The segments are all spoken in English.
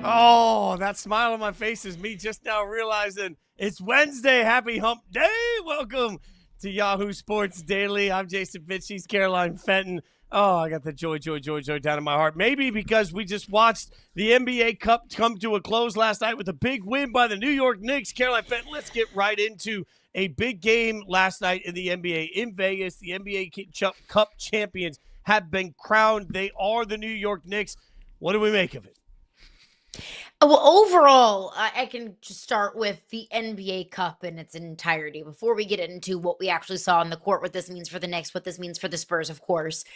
Oh, that smile on my face is me just now realizing it's Wednesday. Happy hump day. Welcome to Yahoo Sports Daily. I'm Jason Fitz. She's Caroline Fenton. Oh, I got the joy down in my heart. Maybe because we just watched the NBA Cup come to a close last night with a big win by the New York Knicks. Caroline Fenton, let's get right into a big game last night in the NBA in Vegas. The NBA Cup champions have been crowned. They are the New York Knicks. What do we make of it? Well, overall, I can just start with the NBA Cup in its entirety before we get into what we actually saw on the court, what this means for the Knicks, what this means for the Spurs, of course.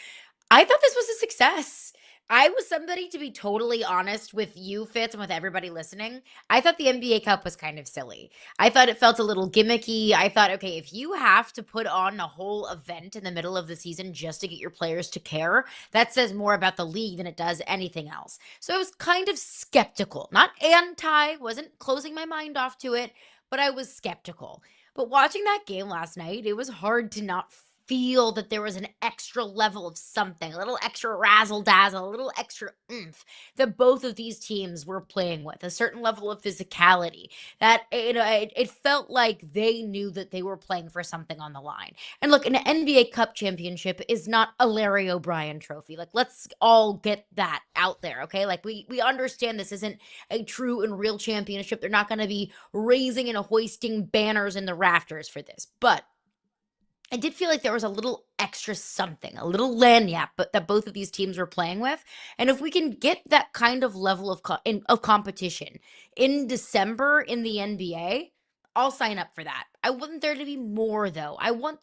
I thought this was a success. I was somebody, to be totally honest with you, Fitz, and with everybody listening. I thought the NBA Cup was kind of silly. I thought it felt a little gimmicky. I thought, okay, if you have to put on a whole event in the middle of the season just to get your players to care, that says more about the league than it does anything else. So I was kind of skeptical, not anti, wasn't closing my mind off to it, but I was skeptical. But watching that game last night, it was hard to not feel that there was an extra level of something, a little extra razzle dazzle, a little extra oomph that both of these teams were playing with, a certain level of physicality that, it felt like they knew that they were playing for something on the line. And look, an NBA Cup championship is not a Larry O'Brien trophy. Like, let's all get that out there, okay? Like, we understand this isn't a true and real championship. They're not going to be raising and hoisting banners in the rafters for this, but I did feel like there was a little extra something, a little lanyap, but that both of these teams were playing with. And if we can get that kind of level of competition in December in the NBA, I'll sign up for that. I want there to be more, though. I wish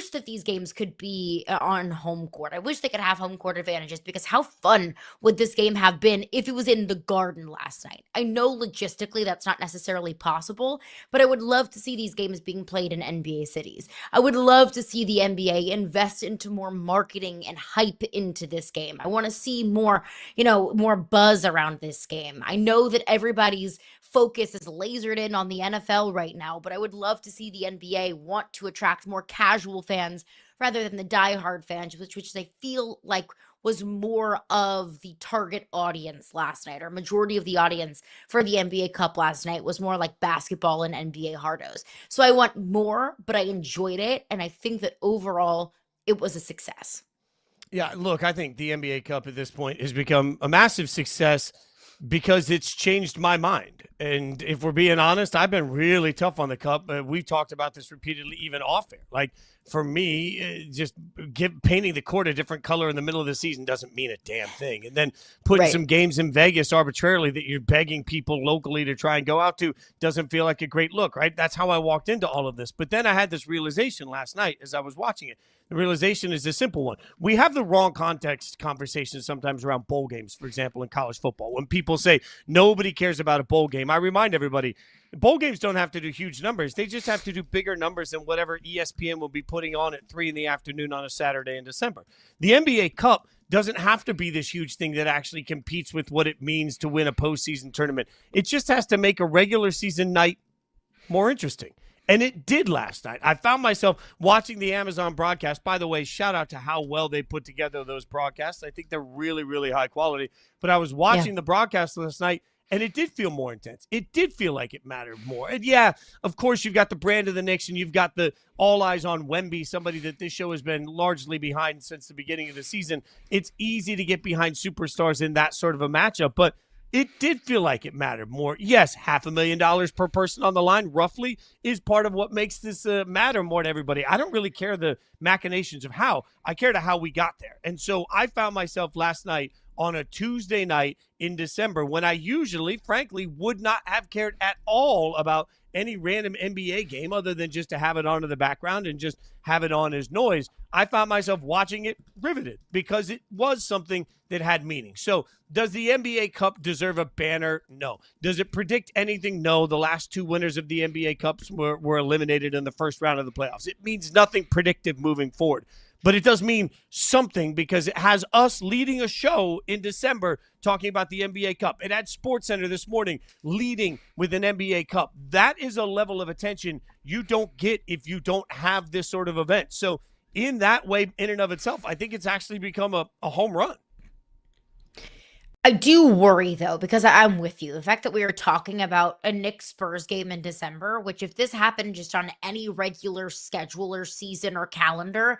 that these games could be on home court. I wish they could have home court advantages, because how fun would this game have been if it was in the Garden last night? I know logistically that's not necessarily possible, but I would love to see these games being played in NBA cities. I would love to see the NBA invest into more marketing and hype into this game. I want to see more, more buzz around this game. I know that everybody's focus is lasered in on the NFL right now, but I would love to see the NBA want to attract more casual fans rather than the diehard fans, which they feel like was more of the target audience last night, or majority of the audience for the NBA Cup last night was more like basketball and NBA hardos. So I want more, but I enjoyed it, and I think that overall it was a success. Yeah, look, I think the NBA Cup at this point has become a massive success because it's changed my mind. And if we're being honest, I've been really tough on the Cup. We've talked about this repeatedly, even off air. Like, for me, painting the court a different color in the middle of the season doesn't mean a damn thing. And then putting some games in Vegas arbitrarily that you're begging people locally to try and go out to doesn't feel like a great look, right? That's how I walked into all of this. But then I had this realization last night as I was watching it. The realization is a simple one. We have the wrong context conversations sometimes around bowl games, for example, in college football. When people say nobody cares about a bowl game, I remind everybody, bowl games don't have to do huge numbers. They just have to do bigger numbers than whatever ESPN will be putting on at 3 p.m. on a Saturday in December. The NBA Cup doesn't have to be this huge thing that actually competes with what it means to win a postseason tournament. It just has to make a regular season night more interesting. And it did last night. I found myself watching the Amazon broadcast. By the way, shout out to how well they put together those broadcasts. I think they're really, really high quality. But I was watching the broadcast last night, and it did feel more intense. It did feel like it mattered more. And yeah, of course, you've got the brand of the Knicks, and you've got the all eyes on Wemby, somebody that this show has been largely behind since the beginning of the season. It's easy to get behind superstars in that sort of a matchup, but it did feel like it mattered more. Yes, $500,000 per person on the line, roughly, is part of what makes this matter more to everybody. I don't really care the machinations of how. I care to how we got there. And so I found myself last night on a Tuesday night in December when I usually, frankly, would not have cared at all about any random NBA game other than just to have it on in the background and just have it on as noise. I found myself watching it riveted because it was something that had meaning. So does the NBA Cup deserve a banner? No. Does it predict anything? No. The last two winners of the NBA Cups were eliminated in the first round of the playoffs. It means nothing predictive moving forward. But it does mean something because it has us leading a show in December talking about the NBA Cup. It had SportsCenter this morning leading with an NBA Cup. That is a level of attention you don't get if you don't have this sort of event. So in that way, in and of itself, I think it's actually become a home run. I do worry though, because I'm with you. The fact that we are talking about a Knicks Spurs game in December, which if this happened just on any regular schedule or season or calendar,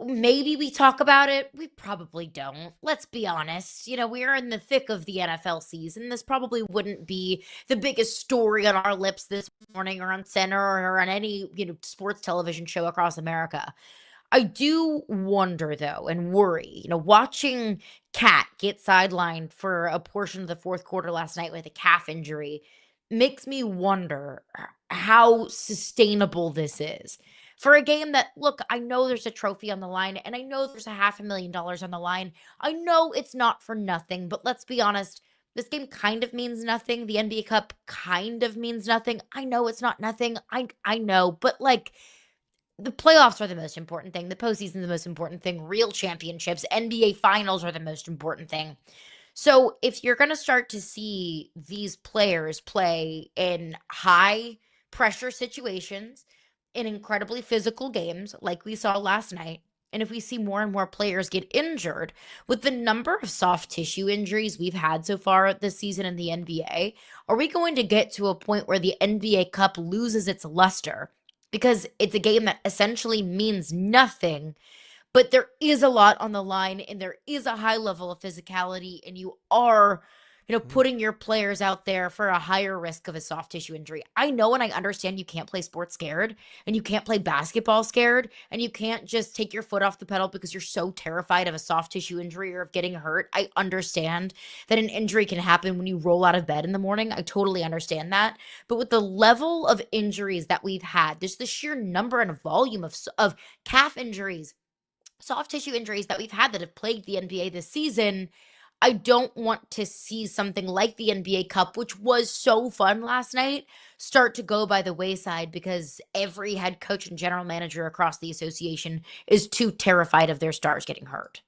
maybe we talk about it. We probably don't. Let's be honest. We are in the thick of the NFL season. This probably wouldn't be the biggest story on our lips this morning or on center or on any, sports television show across America. I do wonder though and worry, watching Cat get sidelined for a portion of the fourth quarter last night with a calf injury makes me wonder how sustainable this is. For a game that, look, I know there's a trophy on the line and I know there's a $500,000 on the line. I know it's not for nothing, but let's be honest, this game kind of means nothing. The NBA Cup kind of means nothing. I know it's not nothing. I know, but like the playoffs are the most important thing. The postseason is the most important thing. Real championships, NBA finals are the most important thing. So if you're going to start to see these players play in high pressure situations, in incredibly physical games like we saw last night, and if we see more and more players get injured with the number of soft tissue injuries we've had so far this season in the NBA, are we going to get to a point where the NBA Cup loses its luster? Because it's a game that essentially means nothing, but there is a lot on the line and there is a high level of physicality, and you are, putting your players out there for a higher risk of a soft tissue injury. I know and I understand you can't play sports scared and you can't play basketball scared and you can't just take your foot off the pedal because you're so terrified of a soft tissue injury or of getting hurt. I understand that an injury can happen when you roll out of bed in the morning. I totally understand that. But with the level of injuries that we've had, just the sheer number and volume of calf injuries, soft tissue injuries that we've had that have plagued the NBA this season, I don't want to see something like the NBA Cup, which was so fun last night, start to go by the wayside because every head coach and general manager across the association is too terrified of their stars getting hurt.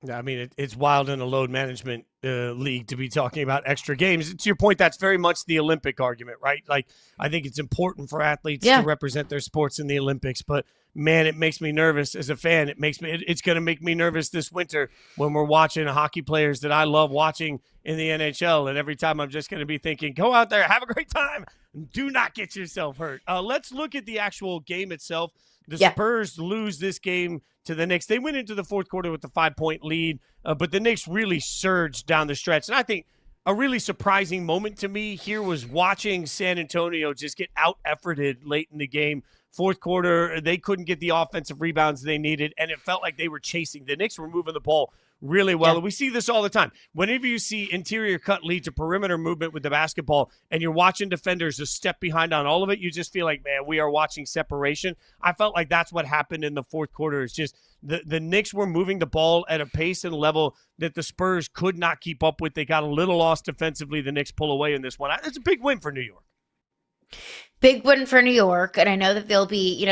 Yeah, I mean, it's wild in a load management league to be talking about extra games. To your point, that's very much the Olympic argument, right? Like, I think it's important for athletes to represent their sports in the Olympics, but man, it makes me nervous as a fan. It's going to make me nervous this winter when we're watching hockey players that I love watching in the NHL. And every time I'm just going to be thinking, go out there, have a great time, and do not get yourself hurt. Let's look at the actual game itself. The Spurs lose this game to the Knicks. They went into the fourth quarter with a 5-point lead, but the Knicks really surged down the stretch. And I think a really surprising moment to me here was watching San Antonio just get out-efforted late in the game. Fourth quarter, they couldn't get the offensive rebounds they needed, and it felt like they were chasing. The Knicks were moving the ball really well. And we see this all the time. Whenever you see interior cut lead to perimeter movement with the basketball and you're watching defenders a step behind on all of it, you just feel like, man, we are watching separation. I felt like that's what happened in the fourth quarter. It's just the Knicks were moving the ball at a pace and level that the Spurs could not keep up with. They got a little lost defensively. The Knicks pull away in this one. It's a big win for New York. Big win for New York, and I know that they'll be,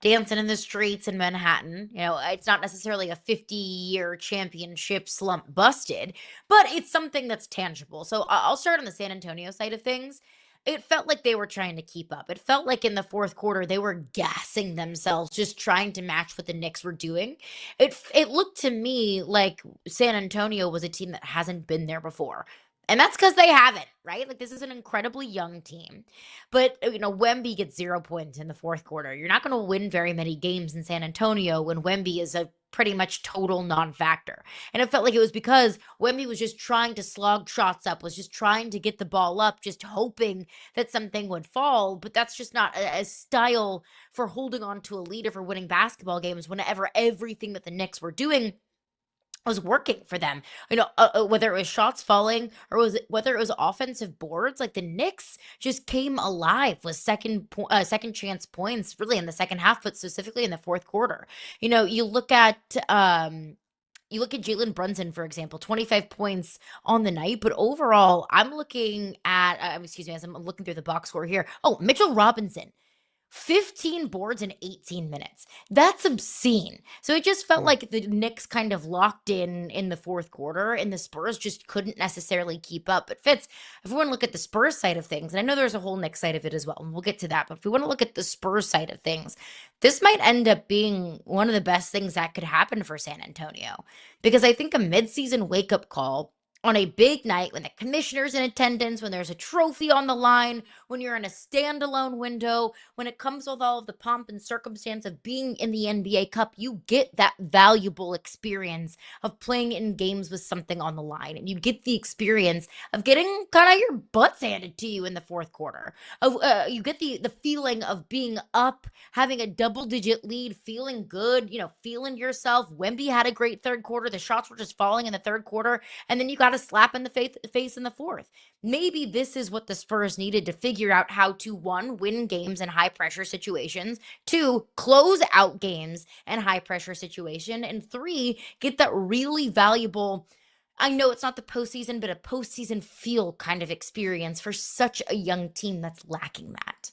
dancing in the streets in Manhattan. It's not necessarily a 50-year championship slump busted, but it's something that's tangible. So I'll start on the San Antonio side of things. It felt like they were trying to keep up. It felt like in the fourth quarter they were gassing themselves, just trying to match what the Knicks were doing. It looked to me like San Antonio was a team that hasn't been there before. And that's because they haven't, right? Like, this is an incredibly young team. But, Wemby gets 0 points in the fourth quarter. You're not going to win very many games in San Antonio when Wemby is a pretty much total non-factor. And it felt like it was because Wemby was just trying to slog shots up, was just trying to get the ball up, just hoping that something would fall. But that's just not a style for holding on to a lead or for winning basketball games whenever everything that the Knicks were doing was working for them. Whether it was shots falling or whether it was offensive boards, like the Knicks just came alive with second chance points really in the second half, but specifically in the fourth quarter. You look at Jalen Brunson, for example, 25 points on the night, but overall, I'm looking at, as I'm looking through the box score here. Oh, Mitchell Robinson, 15 boards in 18 minutes. That's obscene. So it just felt like the Knicks kind of locked in the fourth quarter, and the Spurs just couldn't necessarily keep up. But Fitz, if we want to look at the Spurs side of things, and I know there's a whole Knicks side of it as well, and we'll get to that, but if we want to look at the Spurs side of things, this might end up being one of the best things that could happen for San Antonio. Because I think a midseason wake-up call on a big night when the commissioner's in attendance, when there's a trophy on the line, when you're in a standalone window, when it comes with all of the pomp and circumstance of being in the NBA Cup, you get that valuable experience of playing in games with something on the line. And you get the experience of getting kind of your butts handed to you in the fourth quarter. You get the feeling of being up, having a double-digit lead, feeling good, feeling yourself. Wemby had a great third quarter. The shots were just falling in the third quarter. And then you got a slap in the face in the fourth. Maybe this is what the Spurs needed to figure out how to, one, win games in high pressure situations, two, close out games in high pressure situation, and three, get that really valuable, I know it's not the postseason, but a postseason feel kind of experience for such a young team that's lacking that.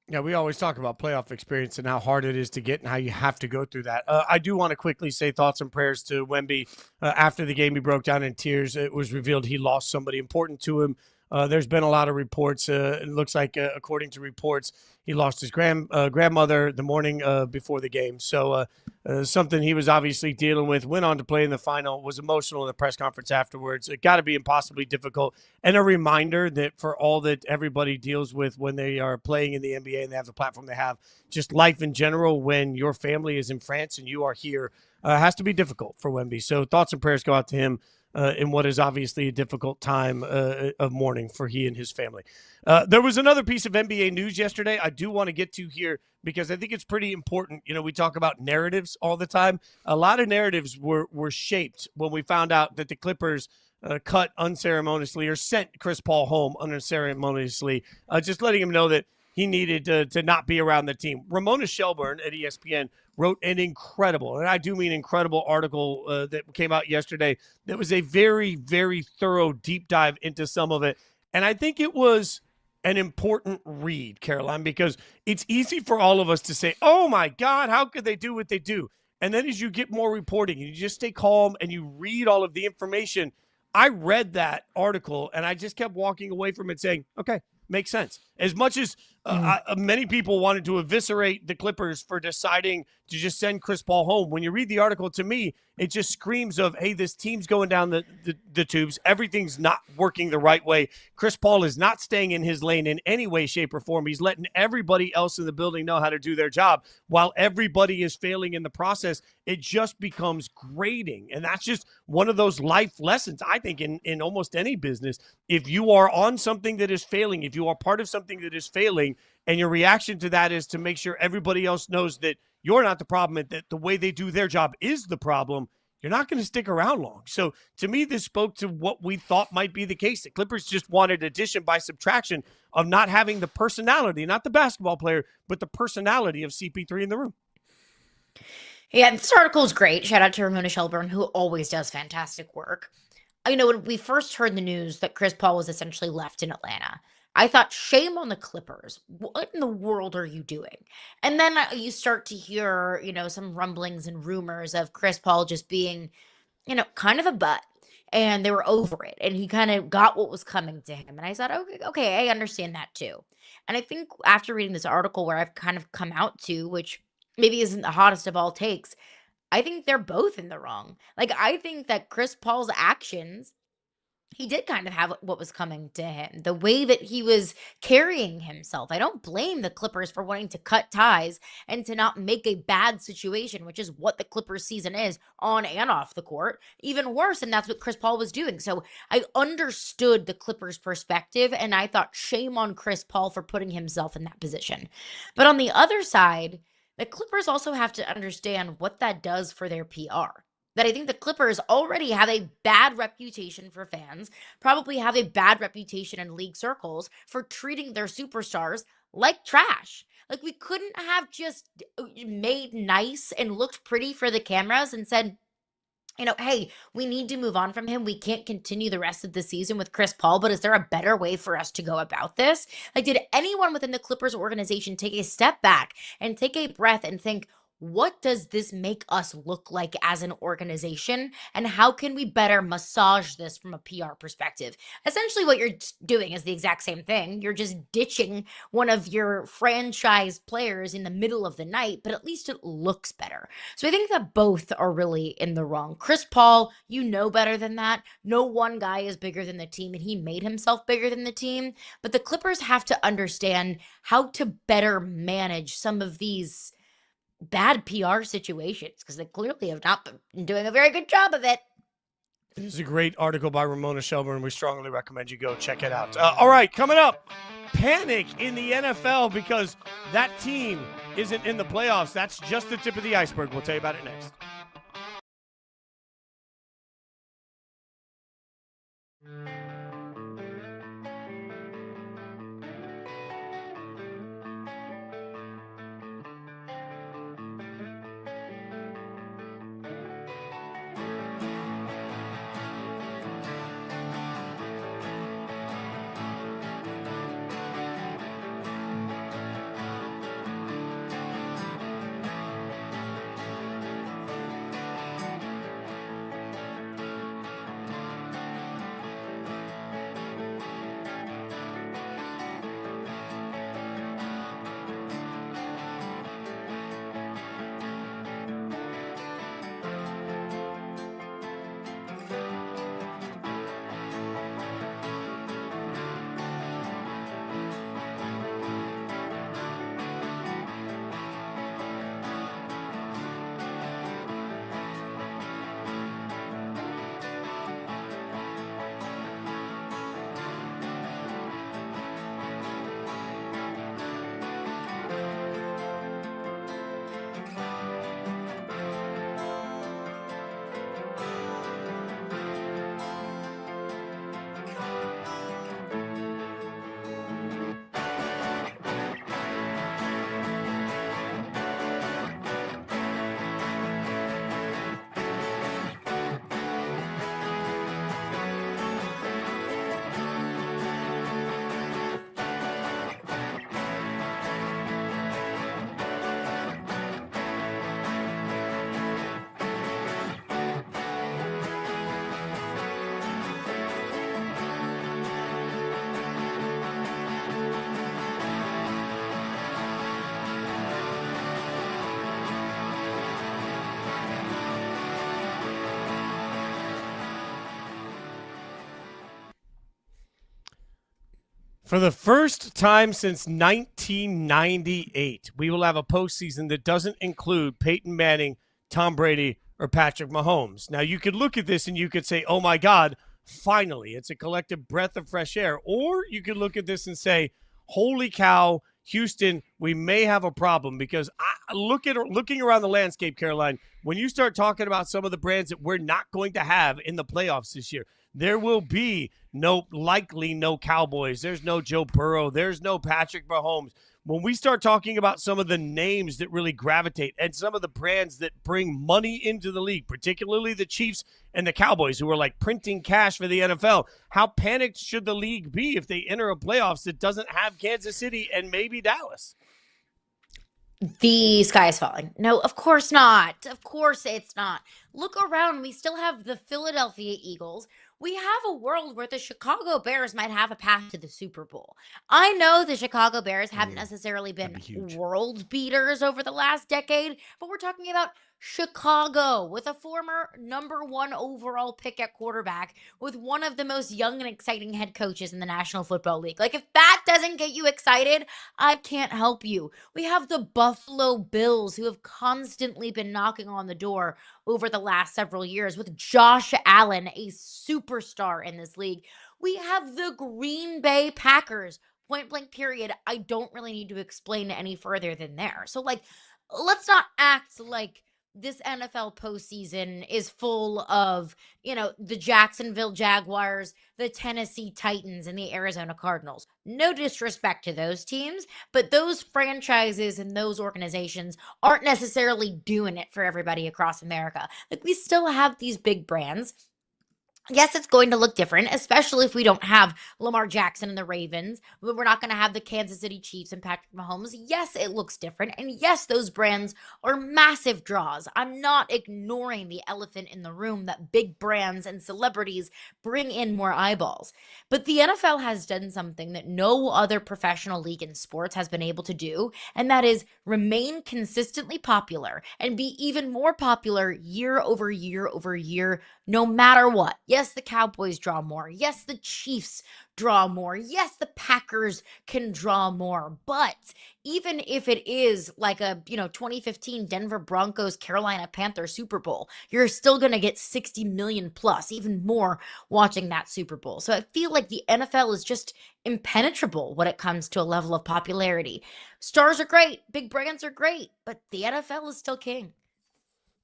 Yeah, we always talk about playoff experience and how hard it is to get and how you have to go through that. I do want to quickly say thoughts and prayers to Wemby. After the game, he broke down in tears. It was revealed he lost somebody important to him. There's been a lot of reports. It looks like, according to reports, he lost his grandmother the morning before the game. So something he was obviously dealing with. Went on to play in the final. Was emotional in the press conference afterwards. It got to be impossibly difficult. And a reminder that for all that everybody deals with when they are playing in the NBA and they have the platform they have, just life in general when your family is in France and you are here has to be difficult for Wemby. So thoughts and prayers go out to him. In what is obviously a difficult time of mourning for he and his family. There was another piece of NBA news yesterday I do want to get to here because I think it's pretty important. We talk about narratives all the time. A lot of narratives were shaped when we found out that the Clippers cut unceremoniously or sent Chris Paul home unceremoniously, just letting him know that he needed to not be around the team. Ramona Shelburne at ESPN wrote an incredible, and I do mean incredible, article that came out yesterday that was a very, very thorough deep dive into some of it. And I think it was an important read, Caroline, because it's easy for all of us to say, oh my God, how could they do what they do? And then as you get more reporting and you just stay calm and you read all of the information, I read that article and I just kept walking away from it saying, okay, makes sense. As much as many people wanted to eviscerate the Clippers for deciding to just send Chris Paul home, when you read the article, to me, it just screams of, hey, this team's going down the tubes. Everything's not working the right way. Chris Paul is not staying in his lane in any way, shape, or form. He's letting everybody else in the building know how to do their job. While everybody is failing in the process, it just becomes grating. And that's just one of those life lessons, I think, in almost any business. If you are on something that is failing, if you are part of something that is failing, and your reaction to that is to make sure everybody else knows that you're not the problem and that the way they do their job is the problem, you're not going to stick around long. So to me, this spoke to what we thought might be the case. The Clippers just wanted addition by subtraction of not having the personality, not the basketball player, but the personality of CP3 in the room. Yeah, this article is great. Shout out to Ramona Shelburne, who always does fantastic work. When we first heard the news that Chris Paul was essentially left in Atlanta, I thought, shame on the Clippers. What in the world are you doing? And then you start to hear, some rumblings and rumors of Chris Paul just being, kind of a butt. And they were over it. And he kind of got what was coming to him. And I thought, okay, I understand that too. And I think after reading this article where I've kind of come out to, which maybe isn't the hottest of all takes, I think they're both in the wrong. Like, I think that Chris Paul's actions, he did kind of have what was coming to him, the way that he was carrying himself. I don't blame the Clippers for wanting to cut ties and to not make a bad situation, which is what the Clippers season is on and off the court, even worse. And that's what Chris Paul was doing. So I understood the Clippers' perspective, and I thought, shame on Chris Paul for putting himself in that position. But on the other side, the Clippers also have to understand what that does for their PR. That I think the Clippers already have a bad reputation for fans, probably have a bad reputation in league circles for treating their superstars like trash. Like, we couldn't have just made nice and looked pretty for the cameras and said, hey, we need to move on from him. We can't continue the rest of the season with Chris Paul, but is there a better way for us to go about this? Like, did anyone within the Clippers organization take a step back and take a breath and think, what does this make us look like as an organization? And how can we better massage this from a PR perspective? Essentially, what you're doing is the exact same thing. You're just ditching one of your franchise players in the middle of the night, but at least it looks better. So I think that both are really in the wrong. Chris Paul, you know better than that. No one guy is bigger than the team, and he made himself bigger than the team. But the Clippers have to understand how to better manage some of these bad PR situations because they clearly have not been doing a very good job of it. It is a great article by Ramona Shelburne. We strongly recommend you go check it out. All right, coming up, panic in the NFL because that team isn't in the playoffs. That's just the tip of the iceberg. We'll tell you about it next. For the first time since 1998, we will have a postseason that doesn't include Peyton Manning, Tom Brady, or Patrick Mahomes. Now, you could look at this and you could say, oh my God, finally, it's a collective breath of fresh air. Or you could look at this and say, holy cow, Houston, we may have a problem because looking around the landscape, Caroline, when you start talking about some of the brands that we're not going to have in the playoffs this year, there will be likely no Cowboys. There's no Joe Burrow. There's no Patrick Mahomes. When we start talking about some of the names that really gravitate and some of the brands that bring money into the league, particularly the Chiefs and the Cowboys, who are like printing cash for the NFL, how panicked should the league be if they enter a playoffs that doesn't have Kansas City and maybe Dallas? The sky is falling. No, of course not. Of course it's not. Look around. We still have the Philadelphia Eagles. We have a world where the Chicago Bears might have a path to the Super Bowl. I know the Chicago Bears haven't necessarily been world beaters over the last decade, but we're talking about Chicago with a former #1 overall pick at quarterback with one of the most young and exciting head coaches in the National Football League. Like, if that doesn't get you excited, I can't help you. We have the Buffalo Bills, who have constantly been knocking on the door over the last several years with Josh Allen, a superstar in this league. We have the Green Bay Packers, point blank period. I don't really need to explain any further than there. So, like, let's not act like this NFL postseason is full of, the Jacksonville Jaguars, the Tennessee Titans, and the Arizona Cardinals. No disrespect to those teams, but those franchises and those organizations aren't necessarily doing it for everybody across America. Like, we still have these big brands. Yes, it's going to look different, especially if we don't have Lamar Jackson and the Ravens. We're not going to have the Kansas City Chiefs and Patrick Mahomes. Yes, it looks different. And yes, those brands are massive draws. I'm not ignoring the elephant in the room that big brands and celebrities bring in more eyeballs. But the NFL has done something that no other professional league in sports has been able to do, and that is remain consistently popular and be even more popular year over year over year no matter what. Yes, the Cowboys draw more. Yes, the Chiefs draw more. Yes, the Packers can draw more. But even if it is like a, 2015 Denver Broncos Carolina Panthers Super Bowl, you're still going to get 60 million plus, even more watching that Super Bowl. So I feel like the NFL is just impenetrable when it comes to a level of popularity. Stars are great, big brands are great, but the NFL is still king.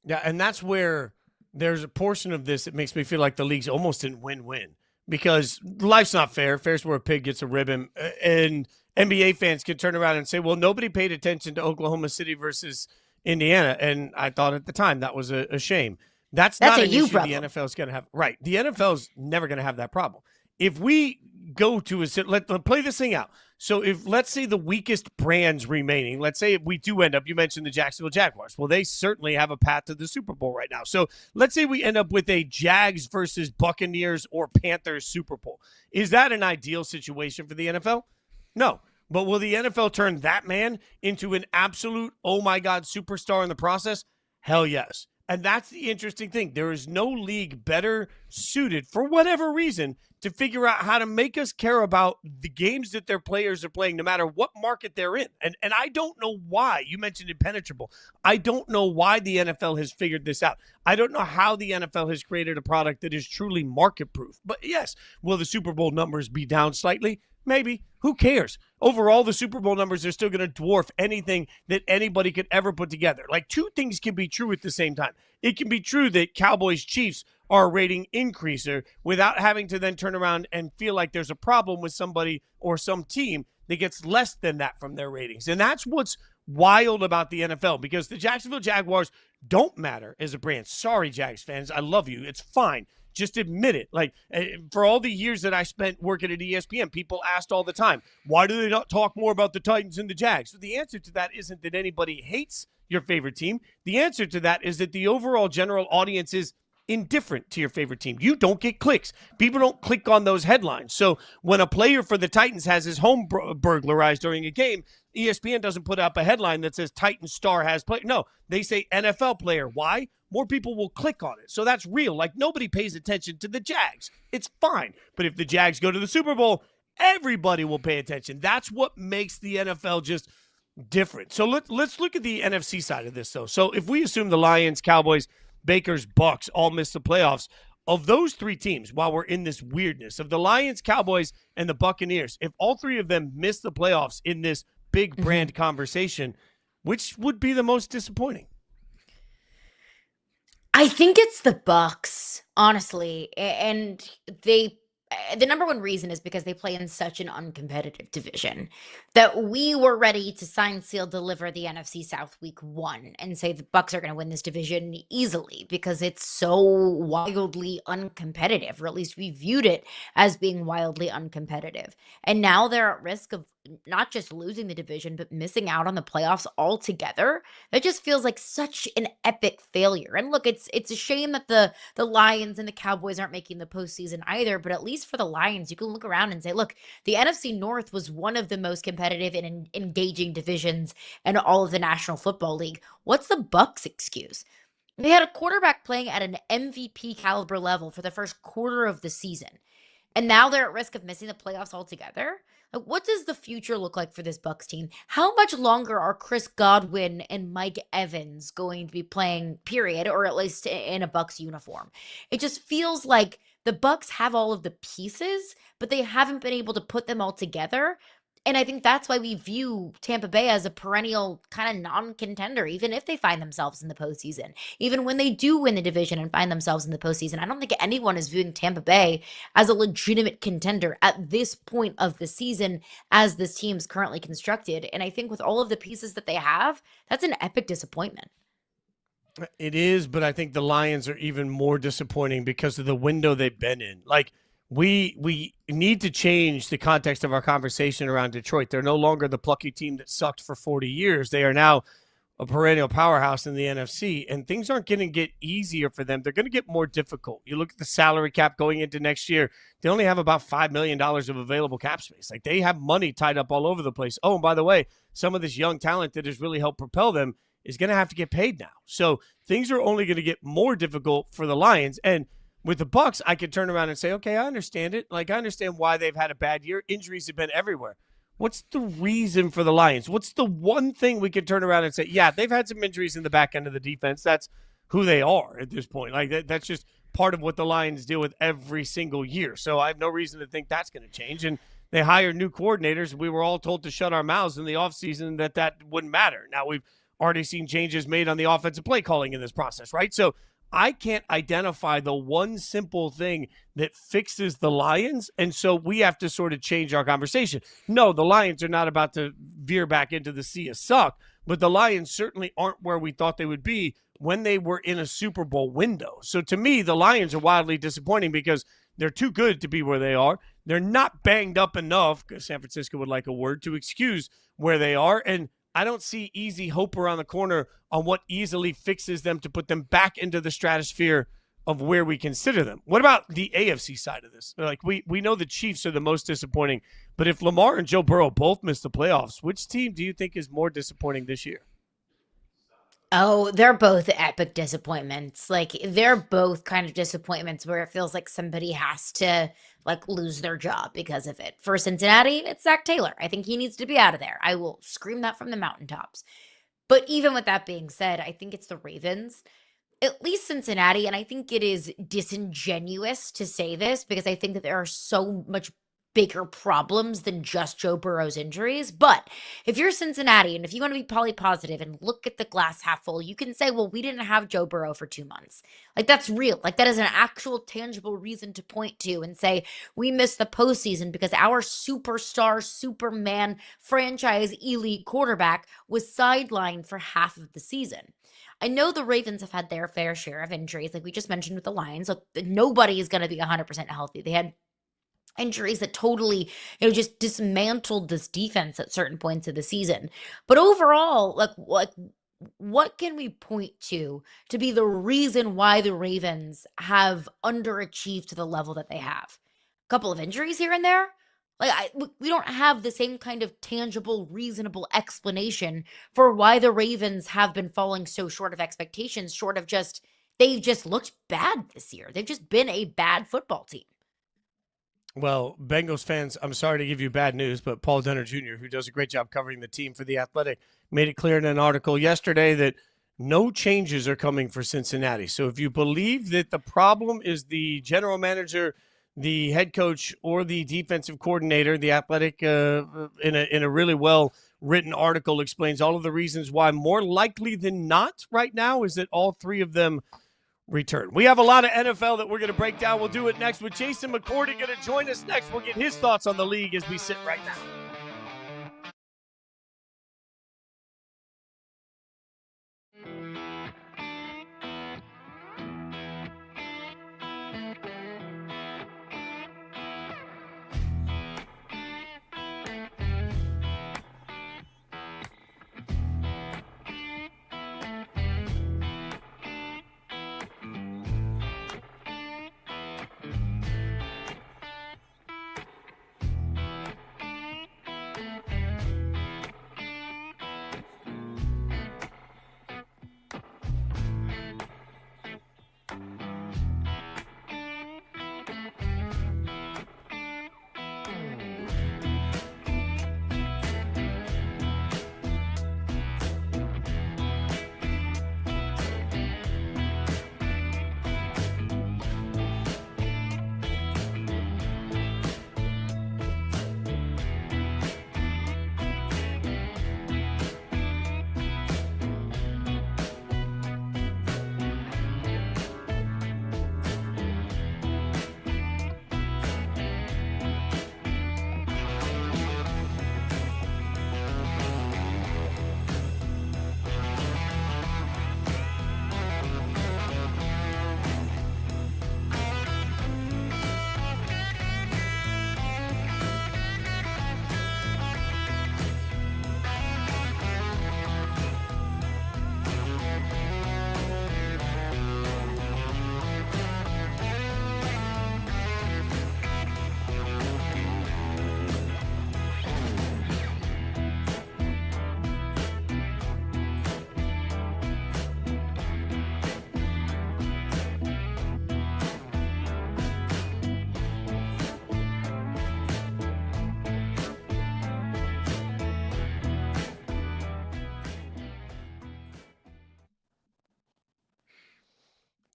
Yeah, and that's where there's a portion of this that makes me feel like the league's almost in win-win because life's not fair. Fair's where a pig gets a ribbon. And NBA fans can turn around and say, well, nobody paid attention to Oklahoma City versus Indiana. And I thought at the time that was a shame. That's not a an you issue problem. the NFL is going to have. Right. The NFL's never going to have that problem. If we go to let's play this thing out. So if let's say the weakest brands remaining, let's say we do end up, you mentioned the Jacksonville Jaguars. Well, they certainly have a path to the Super Bowl right now. So let's say we end up with a Jags versus Buccaneers or Panthers Super Bowl. Is that an ideal situation for the NFL? No. But will the NFL turn that man into an absolute, oh my God, superstar in the process? Hell yes. And that's the interesting thing. There is no league better suited, for whatever reason, to figure out how to make us care about the games that their players are playing, no matter what market they're in. And I don't know why. You mentioned impenetrable. I don't know why the NFL has figured this out. I don't know how the NFL has created a product that is truly market proof. But yes, will the Super Bowl numbers be down slightly? Maybe. Who cares? Overall, the Super Bowl numbers are still going to dwarf anything that anybody could ever put together. Like, two things can be true at the same time. It can be true that Cowboys Chiefs are a rating increaser without having to then turn around and feel like there's a problem with somebody or some team that gets less than that from their ratings. And that's what's wild about the NFL, because the Jacksonville Jaguars don't matter as a brand. Sorry, Jags fans. I love you. It's fine. Just admit it. Like, for all the years that I spent working at ESPN, people asked all the time, why do they not talk more about the Titans and the Jags? So the answer to that isn't that anybody hates your favorite team. The answer to that is that the overall general audience is indifferent to your favorite team. You don't get clicks. People don't click on those headlines. So when a player for the Titans has his home burglarized during a game, ESPN doesn't put up a headline that says Titan star has played. No, they say NFL player. Why? More people will click on it. So that's real. Like, nobody pays attention to the Jags. It's fine. But if the Jags go to the Super Bowl, everybody will pay attention. That's what makes the NFL just different. So let's look at the NFC side of this, though. So if we assume the Lions, Cowboys, Bakers, Bucks all miss the playoffs, of those three teams, while we're in this weirdness, of the Lions, Cowboys, and the Buccaneers, if all three of them miss the playoffs in this big brand conversation, which would be the most disappointing? I think it's the Bucks, honestly. And the number one reason is because they play in such an uncompetitive division that we were ready to sign, seal, deliver the NFC South week 1 and say the Bucks are going to win this division easily because it's so wildly uncompetitive, or at least we viewed it as being wildly uncompetitive. And now they're at risk of not just losing the division, but missing out on the playoffs altogether. That just feels like such an epic failure. And look, it's a shame that the Lions and the Cowboys aren't making the postseason either, but at least for the Lions, you can look around and say, look, the NFC North was one of the most competitive and engaging divisions in all of the National Football League. What's the Bucks' excuse? They had a quarterback playing at an MVP caliber level for the first quarter of the season, and now they're at risk of missing the playoffs altogether. Like, what does the future look like for this Bucks team? How much longer are Chris Godwin and Mike Evans going to be playing, period, or at least in a Bucks uniform? It just feels like the Bucks have all of the pieces, but they haven't been able to put them all together. And I think that's why we view Tampa Bay as a perennial kind of non-contender, even if they find themselves in the postseason. Even when they do win the division and find themselves in the postseason, I don't think anyone is viewing Tampa Bay as a legitimate contender at this point of the season as this team is currently constructed. And I think with all of the pieces that they have, that's an epic disappointment. It is, but I think the Lions are even more disappointing because of the window they've been in. Like we need to change the context of our conversation around Detroit. They're no longer the plucky team that sucked for 40 years. They are now a perennial powerhouse in the NFC, and things aren't going to get easier for them. They're going to get more difficult. You look at the salary cap going into next year, they only have about $5 million of available cap space. Like they have money tied up all over the place. Oh, and by the way, some of this young talent that has really helped propel them is going to have to get paid now. So things are only going to get more difficult for the Lions. And with the Bucs, I could turn around and say, okay, I understand it. Like I understand why they've had a bad year. Injuries have been everywhere. What's the reason for the Lions? What's the one thing we could turn around and say, yeah, they've had some injuries in the back end of the defense. That's who they are at this point. Like that's just part of what the Lions deal with every single year. So I have no reason to think that's going to change. And they hired new coordinators. We were all told to shut our mouths in the offseason that wouldn't matter. Now we've already seen changes made on the offensive play calling in this process, right? So I can't identify the one simple thing that fixes the Lions, and so we have to sort of change our conversation. No, the Lions are not about to veer back into the sea of suck, but the Lions certainly aren't where we thought they would be when they were in a Super Bowl window. So to me, the Lions are wildly disappointing because they're too good to be where they are. They're not banged up enough, because San Francisco would like a word, to excuse where they are, and I don't see easy hope around the corner on what easily fixes them to put them back into the stratosphere of where we consider them. What about the AFC side of this? Like we know the Chiefs are the most disappointing, but if Lamar and Joe Burrow both miss the playoffs, which team do you think is more disappointing this year? Oh, they're both epic disappointments. Like they're both kind of disappointments where it feels like somebody has to like lose their job because of it. For Cincinnati, it's Zach Taylor. I think he needs to be out of there. I will scream that from the mountaintops. But even with that being said, I think it's the Ravens, at least Cincinnati, and I think it is disingenuous to say this because I think that there are so much bigger problems than just Joe Burrow's injuries. But if you're Cincinnati and if you want to be poly positive and look at the glass half full, you can say, well, we didn't have Joe Burrow for 2 months. Like that's real. Like that is an actual tangible reason to point to and say we missed the postseason because our superstar, Superman, franchise elite quarterback was sidelined for half of the season. I know the Ravens have had their fair share of injuries, like we just mentioned with the Lions. Look, nobody is going to be 100% healthy. They had injuries that totally, just dismantled this defense at certain points of the season. But overall, like what can we point to be the reason why the Ravens have underachieved to the level that they have? A couple of injuries here and there. Like we don't have the same kind of tangible, reasonable explanation for why the Ravens have been falling so short of expectations, short of just they've just looked bad this year. They've just been a bad football team. Well, Bengals fans, I'm sorry to give you bad news, but Paul Denner Jr., who does a great job covering the team for The Athletic, made it clear in an article yesterday that no changes are coming for Cincinnati. So if you believe that the problem is the general manager, the head coach, or the defensive coordinator, The Athletic, in a really well-written article, explains all of the reasons why more likely than not right now is that all three of them return. We have a lot of NFL that we're going to break down. We'll do it next with Jason McCourty going to join us next. We'll get his thoughts on the league as we sit right now.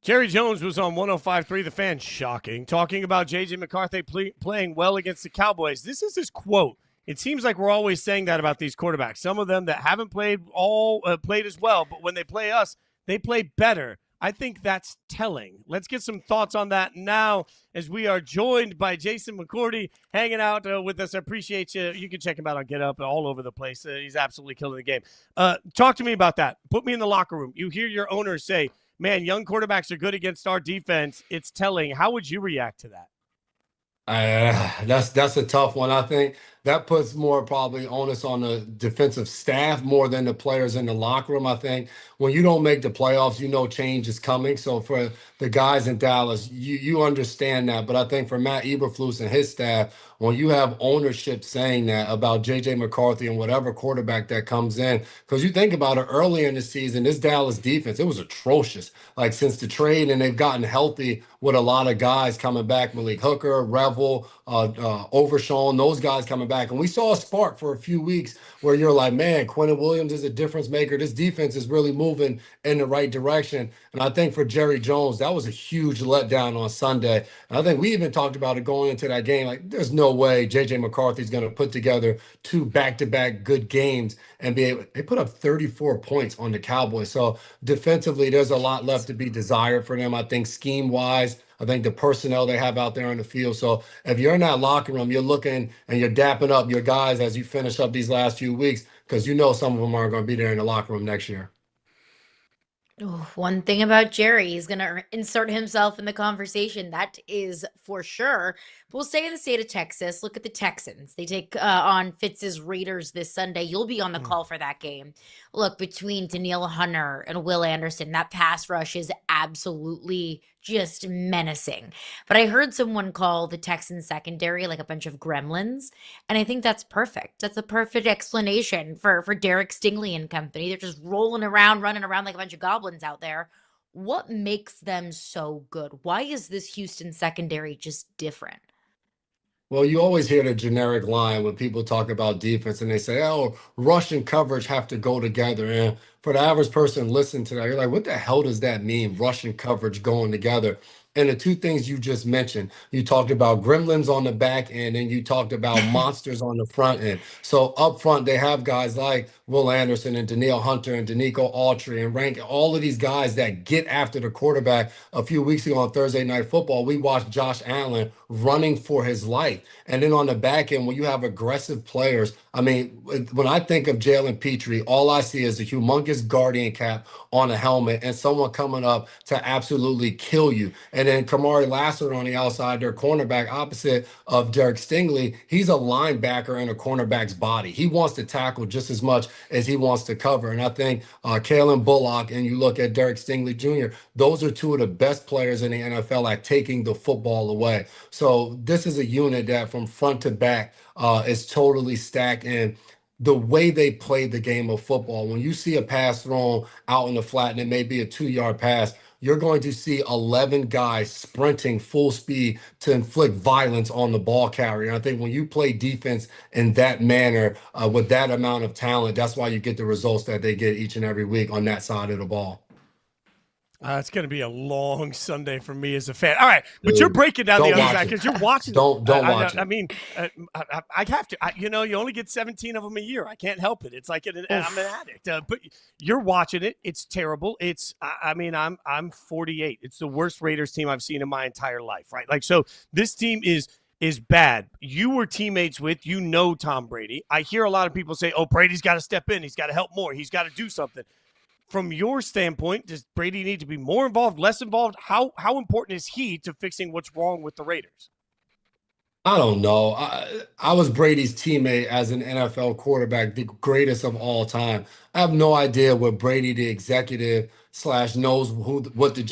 Jerry Jones was on 105.3 The Fan, shocking, talking about J.J. McCarthy playing well against the Cowboys. This is his quote. It seems like we're always saying that about these quarterbacks. Some of them that haven't played as well, but when they play us, they play better. I think that's telling. Let's get some thoughts on that now as we are joined by Jason McCourty hanging out with us. I appreciate you. You can check him out on Get Up all over the place. He's absolutely killing the game. Talk to me about that. Put me in the locker room. You hear your owner say, man, young quarterbacks are good against our defense. It's telling. How would you react to that? That's a tough one. I think that puts more probably onus on the defensive staff more than the players in the locker room. I think when you don't make the playoffs, you know change is coming. So for the guys in Dallas, you understand that. But I think for Matt Eberflus and his staff, when you have ownership saying that about J.J. McCarthy and whatever quarterback that comes in, because you think about it earlier in the season, this Dallas defense, it was atrocious. Like since the trade, and they've gotten healthy with a lot of guys coming back, Malik Hooker, Revel, Overshawn, those guys coming back. And we saw a spark for a few weeks where you're like, man, Quentin Williams is a difference maker. This defense is really moving in the right direction. And I think for Jerry Jones, that was a huge letdown on Sunday. And I think we even talked about it going into that game. Like, there's no way J.J. McCarthy's going to put together two back-to-back good games and be able. They put up 34 points on the Cowboys. So defensively, there's a lot left to be desired for them. I think scheme-wise, I think the personnel they have out there on the field. So if you're in that locker room, you're looking and you're dapping up your guys as you finish up these last few weeks because you know some of them aren't going to be there in the locker room next year. Oh, one thing about Jerry, he's going to insert himself in the conversation. That is for sure. But we'll stay in the state of Texas. Look at the Texans. They take on Fitz's Raiders this Sunday. You'll be on the call for that game. Look, between Danielle Hunter and Will Anderson, that pass rush is absolutely just menacing. But I heard someone call the Texans secondary like a bunch of gremlins, and I think that's perfect. That's a perfect explanation for Derek Stingley and company. They're just rolling around, running around like a bunch of goblins out there. What makes them so good? Why is this Houston secondary just different? Well, you always hear the generic line when people talk about defense and they say, oh, rush and coverage have to go together. And for the average person listening to that, you're like, what the hell does that mean? Rush and coverage going together. And the two things you just mentioned, you talked about gremlins on the back end and you talked about monsters on the front end. So up front, they have guys like Will Anderson and Danielle Hunter and Danico Autry and Rank, all of these guys that get after the quarterback. A few weeks ago on Thursday Night Football, we watched Josh Allen running for his life. And then on the back end, when you have aggressive players, I mean, when I think of Jalen Petrie, all I see is a humongous guardian cap on a helmet and someone coming up to absolutely kill you. And then Kamari Lassiter on the outside, their cornerback opposite of Derek Stingley, he's a linebacker in a cornerback's body. He wants to tackle just as much as he wants to cover. And I think Kalen Bullock and you look at Derek Stingley Jr., those are two of the best players in the NFL at taking the football away. So this is a unit that from front to back is totally stacked. And the way they play the game of football, when you see a pass thrown out in the flat and it may be a 2-yard pass, you're going to see 11 guys sprinting full speed to inflict violence on the ball carrier. And I think when you play defense in that manner, with that amount of talent, that's why you get the results that they get each and every week on that side of the ball. It's going to be a long Sunday for me as a fan. All right, but you're breaking down the other side because you're watching. Don't watch it. I mean, I have to. You only get 17 of them a year. I can't help it. It's like I'm an addict. But you're watching it. It's terrible. I'm 48. It's the worst Raiders team I've seen in my entire life. Right? Like, so this team is bad. You were teammates with, Tom Brady. I hear a lot of people say, "Oh, Brady's got to step in. He's got to help more. He's got to do something." From your standpoint, does Brady need to be more involved, less involved? How important is he to fixing what's wrong with the Raiders? I don't know. I was Brady's teammate as an NFL quarterback, the greatest of all time. I have no idea what Brady, the executive / knows who the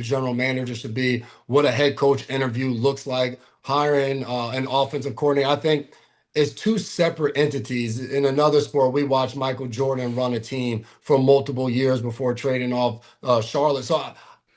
general manager should be, what a head coach interview looks like, hiring an offensive coordinator. I think it's two separate entities. In another sport, we watched Michael Jordan run a team for multiple years before trading off Charlotte. So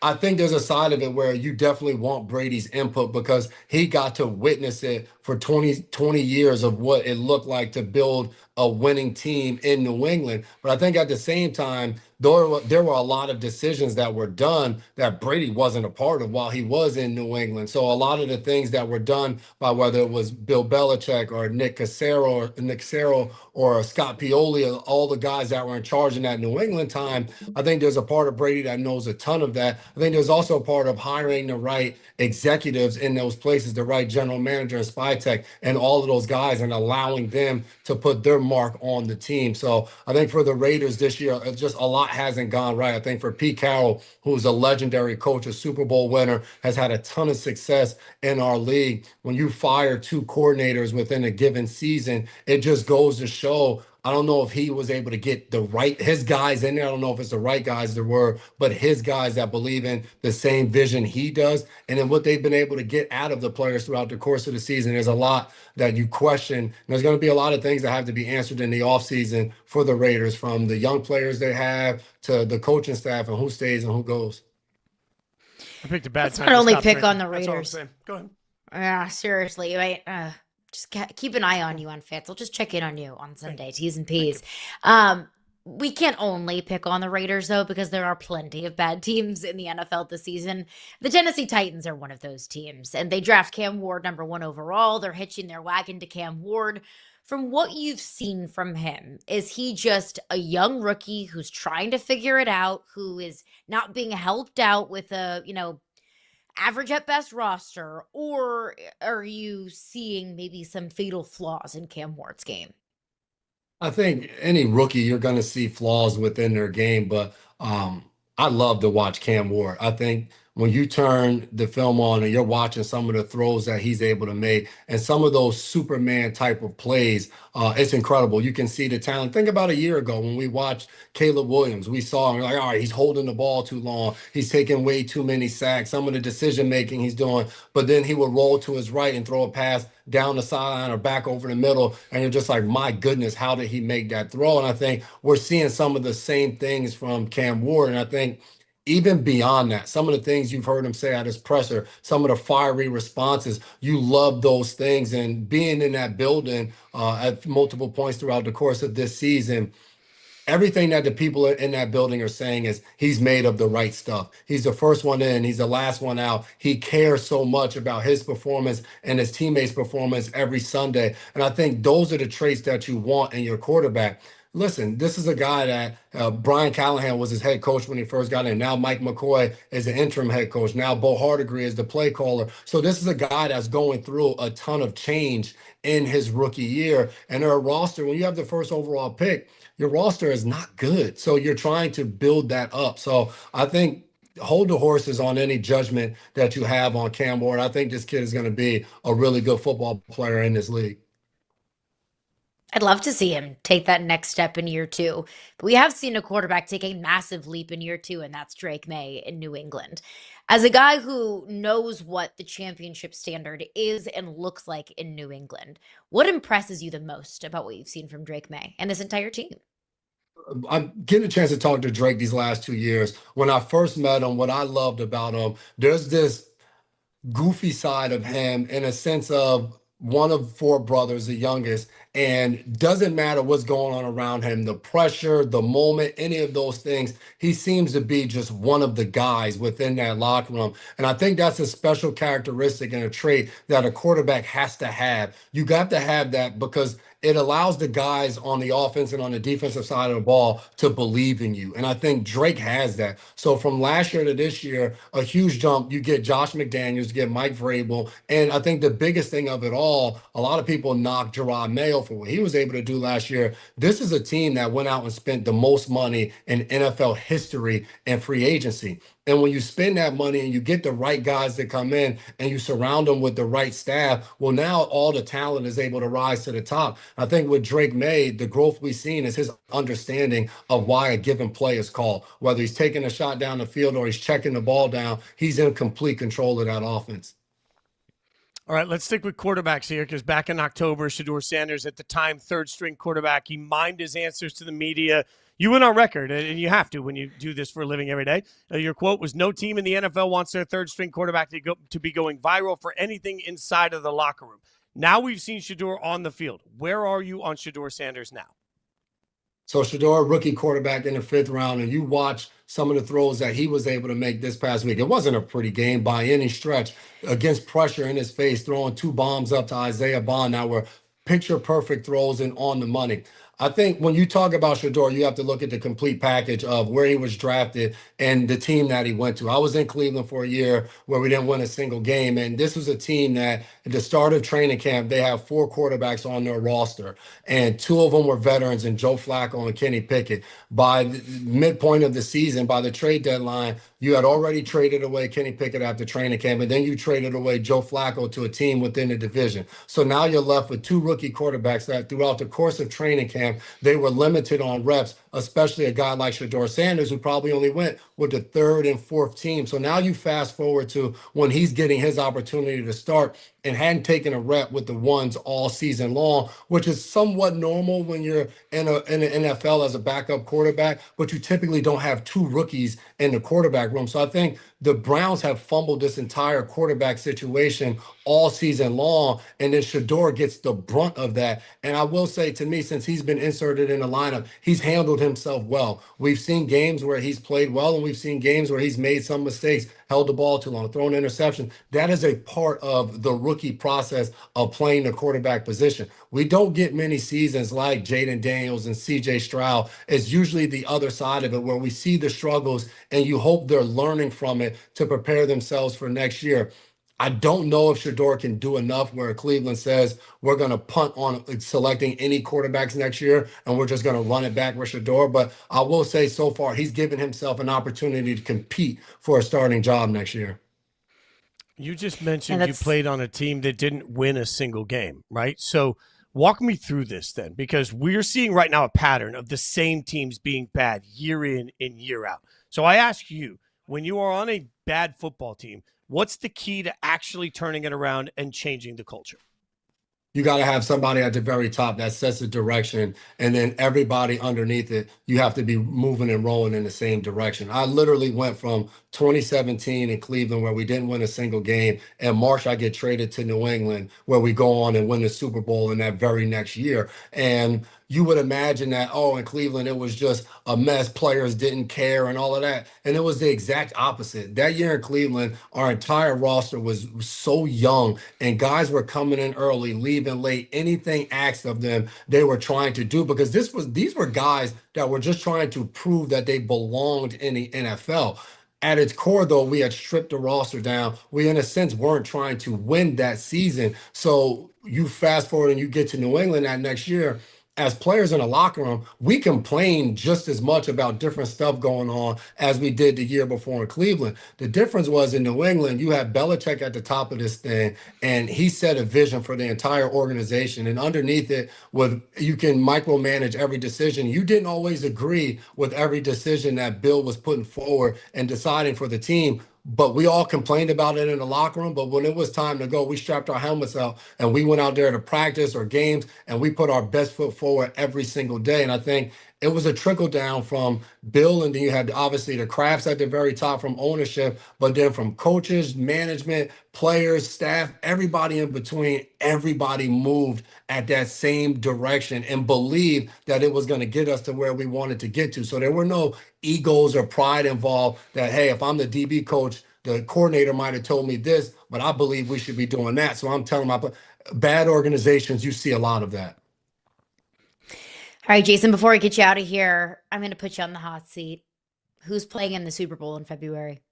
I think there's a side of it where you definitely want Brady's input because he got to witness it for 20 years of what it looked like to build a winning team in New England. But I think at the same time, there were a lot of decisions that were done that Brady wasn't a part of while he was in New England. So a lot of the things that were done by whether it was Bill Belichick or Nick Cassero or Scott Pioli, all the guys that were in charge in that New England time, I think there's a part of Brady that knows a ton of that. I think there's also a part of hiring the right executives in those places, the right general manager and spy tech, and all of those guys, and allowing them to put their mark on the team. So I think for the Raiders this year, just a lot hasn't gone right. I think for Pete Carroll, who's a legendary coach, a Super Bowl winner, has had a ton of success in our league. When you fire two coordinators within a given season, it just goes to show. I don't know if he was able to get his guys in there. I don't know if it's the right guys there were, but his guys that believe in the same vision he does. And then what they've been able to get out of the players throughout the course of the season. There's a lot that you question. And there's going to be a lot of things that have to be answered in the offseason for the Raiders, from the young players they have to the coaching staff and who stays and who goes. I picked a bad Let's time not to only stop pick drinking. on the That's all I'm Raiders. saying. Go ahead. Yeah, seriously, right? Just keep an eye on you on Fitz. I'll just check in on you on Sunday, T's and P's. We can't only pick on the Raiders, though, because there are plenty of bad teams in the NFL this season. The Tennessee Titans are one of those teams, and they draft Cam Ward #1 overall. They're hitching their wagon to Cam Ward. From what you've seen from him, is he just a young rookie who's trying to figure it out, who is not being helped out with a, average at best roster, or are you seeing maybe some fatal flaws in Cam Ward's game? I think any rookie, you're going to see flaws within their game, but I love to watch Cam Ward. I think when you turn the film on and you're watching some of the throws that he's able to make and some of those Superman type of plays, it's incredible. You can see the talent. Think about a year ago when we watched Caleb Williams. We saw him, we're like, all right, he's holding the ball too long. He's taking way too many sacks. Some of the decision making he's doing, but then he would roll to his right and throw a pass down the sideline or back over the middle. And you're just like, my goodness, how did he make that throw? And I think we're seeing some of the same things from Cam Ward. And I think even beyond that, some of the things you've heard him say at his presser, some of the fiery responses, you love those things. And being in that building at multiple points throughout the course of this season, everything that the people in that building are saying is he's made of the right stuff. He's the first one in. He's the last one out. He cares so much about his performance and his teammates' performance every Sunday. And I think those are the traits that you want in your quarterback. Listen, this is a guy that Brian Callahan was his head coach when he first got in. Now Mike McCoy is the interim head coach. Now Bo Hardigree is the play caller. So this is a guy that's going through a ton of change in his rookie year. And their roster, when you have the first overall pick, your roster is not good. So you're trying to build that up. So I think hold the horses on any judgment that you have on Cam Ward. I think this kid is going to be a really good football player in this league. I'd love to see him take that next step in year 2. But we have seen a quarterback take a massive leap in year 2, and that's Drake May in New England. As a guy who knows what the championship standard is and looks like in New England, what impresses you the most about what you've seen from Drake May and this entire team? I'm getting a chance to talk to Drake these last 2 years. When I first met him, what I loved about him, there's this goofy side of him in a sense of one of 4 brothers, the youngest, and doesn't matter what's going on around him, the pressure, the moment, any of those things, he seems to be just one of the guys within that locker room. And I think that's a special characteristic and a trait that a quarterback has to have. You got to have that because it allows the guys on the offense and on the defensive side of the ball to believe in you. And I think Drake has that. So from last year to this year, a huge jump. You get Josh McDaniels, you get Mike Vrabel. And I think the biggest thing of it all, a lot of people knock Gerard Mayo for what he was able to do last year. This is a team that went out and spent the most money in NFL history and free agency. And when you spend that money and you get the right guys that come in and you surround them with the right staff, well, now all the talent is able to rise to the top. I think with Drake May, the growth we've seen is his understanding of why a given play is called. Whether he's taking a shot down the field or he's checking the ball down, he's in complete control of that offense. All right, let's stick with quarterbacks here because back in October, Shedeur Sanders, at the time, third-string quarterback, he mined his answers to the media. You went on record, and you have to when you do this for a living every day. Your quote was, "No team in the NFL wants their third-string quarterback to be going viral for anything inside of the locker room." Now we've seen Shedeur on the field. Where are you on Shedeur Sanders now? So Shador, rookie quarterback in the 5th round, and you watch some of the throws that he was able to make this past week. It wasn't a pretty game by any stretch against pressure in his face, throwing 2 bombs up to Isaiah Bond that were picture perfect throws and on the money. I think when you talk about Shador, you have to look at the complete package of where he was drafted and the team that he went to. I was in Cleveland for a year where we didn't win a single game, and this was a team that at the start of training camp, they have 4 quarterbacks on their roster, and 2 of them were veterans, and Joe Flacco and Kenny Pickett. By the midpoint of the season, by the trade deadline, you had already traded away Kenny Pickett after training camp, and then you traded away Joe Flacco to a team within the division. So now you're left with 2 rookie quarterbacks that throughout the course of training camp, they were limited on reps, especially a guy like Shador Sanders, who probably only went with the 3rd and 4th team. So now you fast forward to when he's getting his opportunity to start and hadn't taken a rep with the ones all season long, which is somewhat normal when you're in the NFL as a backup quarterback, but you typically don't have 2 rookies in the quarterback room. So I think the Browns have fumbled this entire quarterback situation all season long, and then Shador gets the brunt of that. And I will say, to me, since he's been inserted in the lineup, he's handled himself well. We've seen games where he's played well, and we've seen games where he's made some mistakes, held the ball too long, thrown interception. That is a part of the rookie process of playing the quarterback position. We don't get many seasons like Jaden Daniels and CJ Stroud. It's usually the other side of it where we see the struggles and you hope they're learning from it to prepare themselves for next year. I don't know if Shador can do enough where Cleveland says we're going to punt on selecting any quarterbacks next year and we're just going to run it back with Shador. But I will say so far, he's given himself an opportunity to compete for a starting job next year. You just mentioned you played on a team that didn't win a single game, right? So walk me through this then, because we're seeing right now a pattern of the same teams being bad year in and year out. So I ask you, when you are on a bad football team, what's the key to actually turning it around and changing the culture? You got to have somebody at the very top that sets the direction, and then everybody underneath it, you have to be moving and rolling in the same direction. I literally went from 2017 in Cleveland, where we didn't win a single game. In March, I get traded to New England, where we go on and win the Super Bowl in that very next year. And you would imagine that, oh, in Cleveland, it was just a mess. Players didn't care and all of that. And it was the exact opposite. That year in Cleveland, our entire roster was so young, and guys were coming in early, leaving late. Anything asked of them, they were trying to do, because these were guys that were just trying to prove that they belonged in the NFL. At its core, though, we had stripped the roster down. We, in a sense, weren't trying to win that season. So you fast forward and you get to New England that next year. As players in the locker room, we complained just as much about different stuff going on as we did the year before in Cleveland. The difference was in New England, you had Belichick at the top of this thing, and he set a vision for the entire organization. And underneath it, you can micromanage every decision. You didn't always agree with every decision that Bill was putting forward and deciding for the team, but we all complained about it in the locker room. But when it was time to go, we strapped our helmets out and we went out there to practice or games, and we put our best foot forward every single day. And I think it was a trickle down from Bill, and then you had obviously the Crafts at the very top from ownership, but then from coaches, management, players, staff, everybody in between, everybody moved at that same direction and believed that it was going to get us to where we wanted to get to. So there were no egos or pride involved that, hey, if I'm the DB coach, the coordinator might have told me this, but I believe we should be doing that. So I'm telling my bad organizations, you see a lot of that. All right, Jason, before I get you out of here, I'm going to put you on the hot seat. Who's playing in the Super Bowl in February?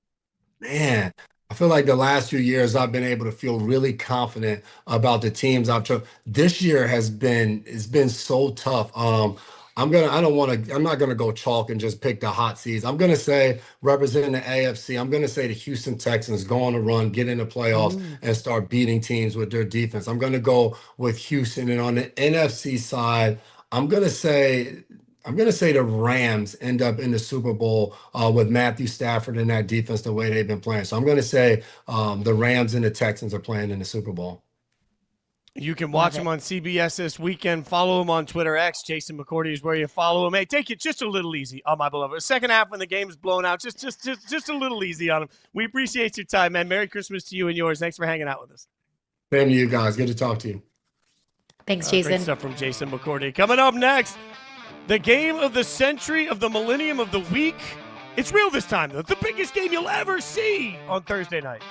Man, I feel like the last few years I've been able to feel really confident about the teams I've chosen. This year it's been so tough. I'm not gonna go chalk and just pick the hot seeds. I'm gonna say, representing the AFC, I'm gonna say the Houston Texans go on a run, get in the playoffs, and start beating teams with their defense. I'm gonna go with Houston. And on the NFC side, I'm gonna say the Rams end up in the Super Bowl with Matthew Stafford and that defense the way they've been playing. So I'm going to say the Rams and the Texans are playing in the Super Bowl. You can watch him on CBS this weekend. Follow him on Twitter X. Jason McCourty is where you follow him. Hey, take it just a little easy on my beloved. The second half when the game's blown out, just a little easy on him. We appreciate your time, man. Merry Christmas to you and yours. Thanks for hanging out with us. Same to you guys. Good to talk to you. Thanks, Jason. Great stuff from Jason McCourty. Coming up next, The game of the century, of the millennium, of the week. It's real this time, though. The biggest game you'll ever see on Thursday night.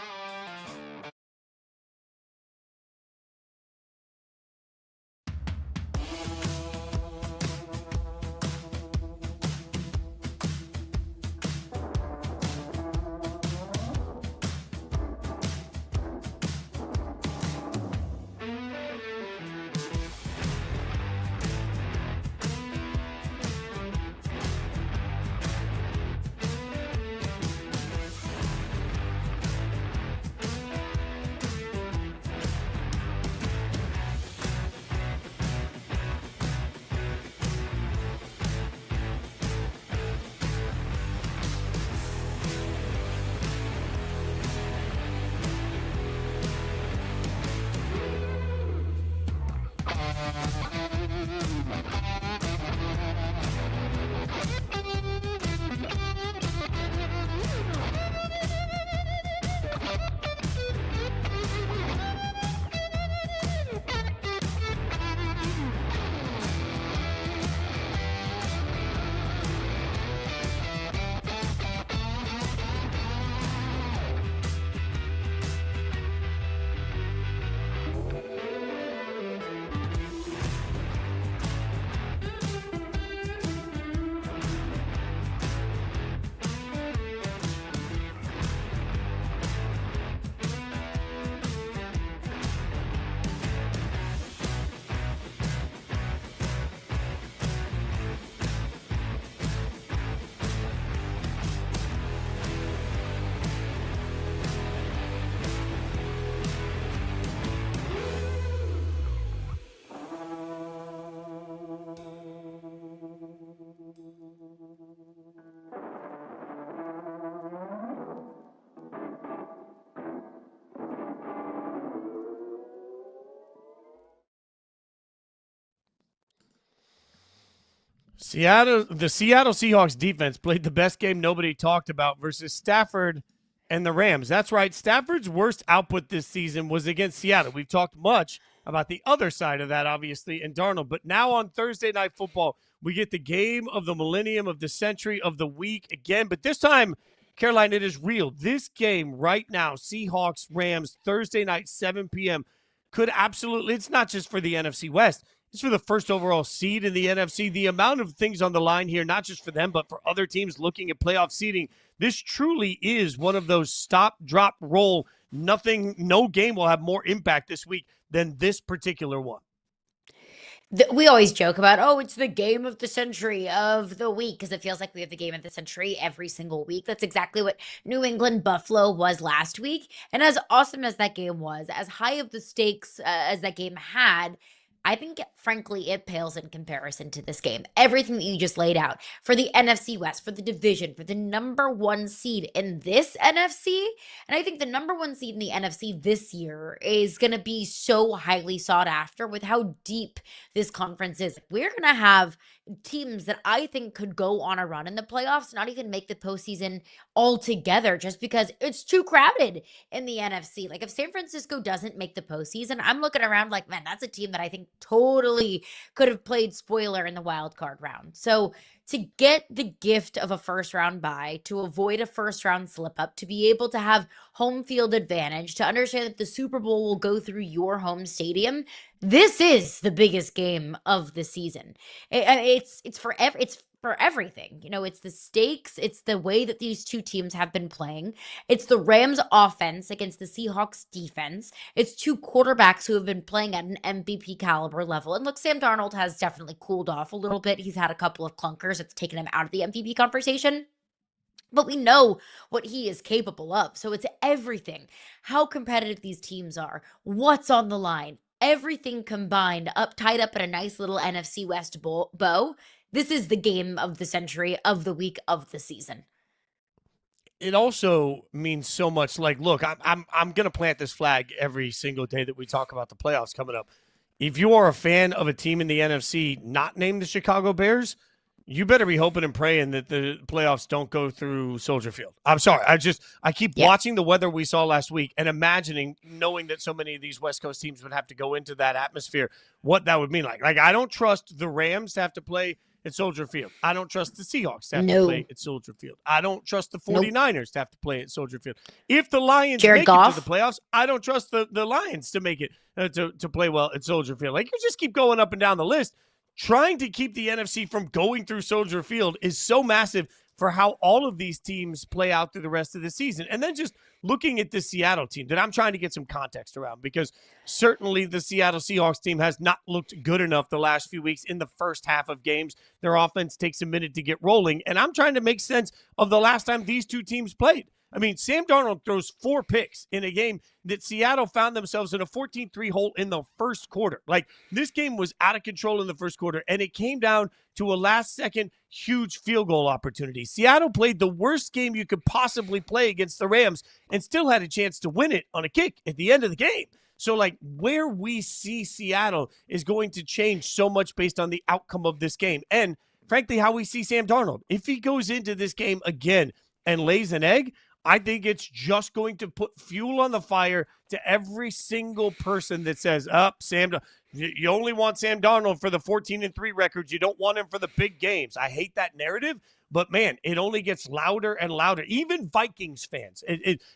The Seattle Seahawks defense played the best game nobody talked about versus Stafford and the Rams. That's right. Stafford's worst output this season was against Seattle. We've talked much about the other side of that, obviously, in Darnold. But now on Thursday Night Football, we get the game of the millennium, of the century, of the week again. But this time, Caroline, it is real. This game right now, Seahawks, Rams, Thursday night, 7 p.m., could absolutely – it's not just for the NFC West. It's for the first overall seed in the NFC. The amount of things on the line here, not just for them, but for other teams looking at playoff seeding, this truly is one of those stop, drop, roll. No game will have more impact this week than this particular one. We always joke about, it's the game of the century of the week, because it feels like we have the game of the century every single week. That's exactly what New England Buffalo was last week. And as awesome as that game was, as high of the stakes as that game had, I think, frankly, it pales in comparison to this game. Everything that you just laid out for the NFC West, for the division, for the number one seed in this NFC. And I think the number one seed in the NFC this year is going to be so highly sought after with how deep this conference is. We're going to have teams that I think could go on a run in the playoffs, not even make the postseason altogether, just because it's too crowded in the NFC. Like, if San Francisco doesn't make the postseason, I'm looking around like, man, that's a team that I think totally could have played spoiler in the wild card round. So to get the gift of a first round bye, to avoid a first round slip up, to be able to have home field advantage, to understand that the Super Bowl will go through your home stadium, this is the biggest game of the season. It's for everything. You know, it's the stakes. It's the way that these two teams have been playing. It's the Rams offense against the Seahawks defense. It's two quarterbacks who have been playing at an MVP caliber level. And look, Sam Darnold has definitely cooled off a little bit. He's had a couple of clunkers. It's taken him out of the MVP conversation. But we know what he is capable of. So it's everything. How competitive these teams are. What's on the line. Everything combined, tied up in a nice little NFC West bow. This is the game of the century, of the week, of the season. It also means so much. Like, look, I'm going to plant this flag every single day that we talk about the playoffs coming up. If you are a fan of a team in the NFC not named the Chicago Bears, you better be hoping and praying that the playoffs don't go through Soldier Field. I'm sorry. I keep watching the weather we saw last week and imagining, knowing that so many of these West Coast teams would have to go into that atmosphere, what that would mean like. Like, I don't trust the Rams to have to play at Soldier Field. I don't trust the Seahawks to have to No. play at Soldier Field. I don't trust the Nope. 49ers to have to play at Soldier Field. If the Lions Jared make Goff? it to the playoffs, I don't trust the Lions to make it to play well at Soldier Field. Like, you just keep going up and down the list. Trying to keep the NFC from going through Soldier Field is so massive for how all of these teams play out through the rest of the season. And then just looking at the Seattle team that I'm trying to get some context around, because certainly the Seattle Seahawks team has not looked good enough the last few weeks in the first half of games. Their offense takes a minute to get rolling. And I'm trying to make sense of the last time these two teams played. I mean, Sam Darnold throws 4 picks in a game that Seattle found themselves in a 14-3 hole in the first quarter. Like, this game was out of control in the first quarter, and it came down to a last-second huge field goal opportunity. Seattle played the worst game you could possibly play against the Rams and still had a chance to win it on a kick at the end of the game. So, like, where we see Seattle is going to change so much based on the outcome of this game. And, frankly, how we see Sam Darnold. If he goes into this game again and lays an egg, I think it's just going to put fuel on the fire to every single person that says, Sam, you only want Sam Darnold for the 14-3 records. You don't want him for the big games. I hate that narrative, but man, it only gets louder and louder. Even Vikings fans,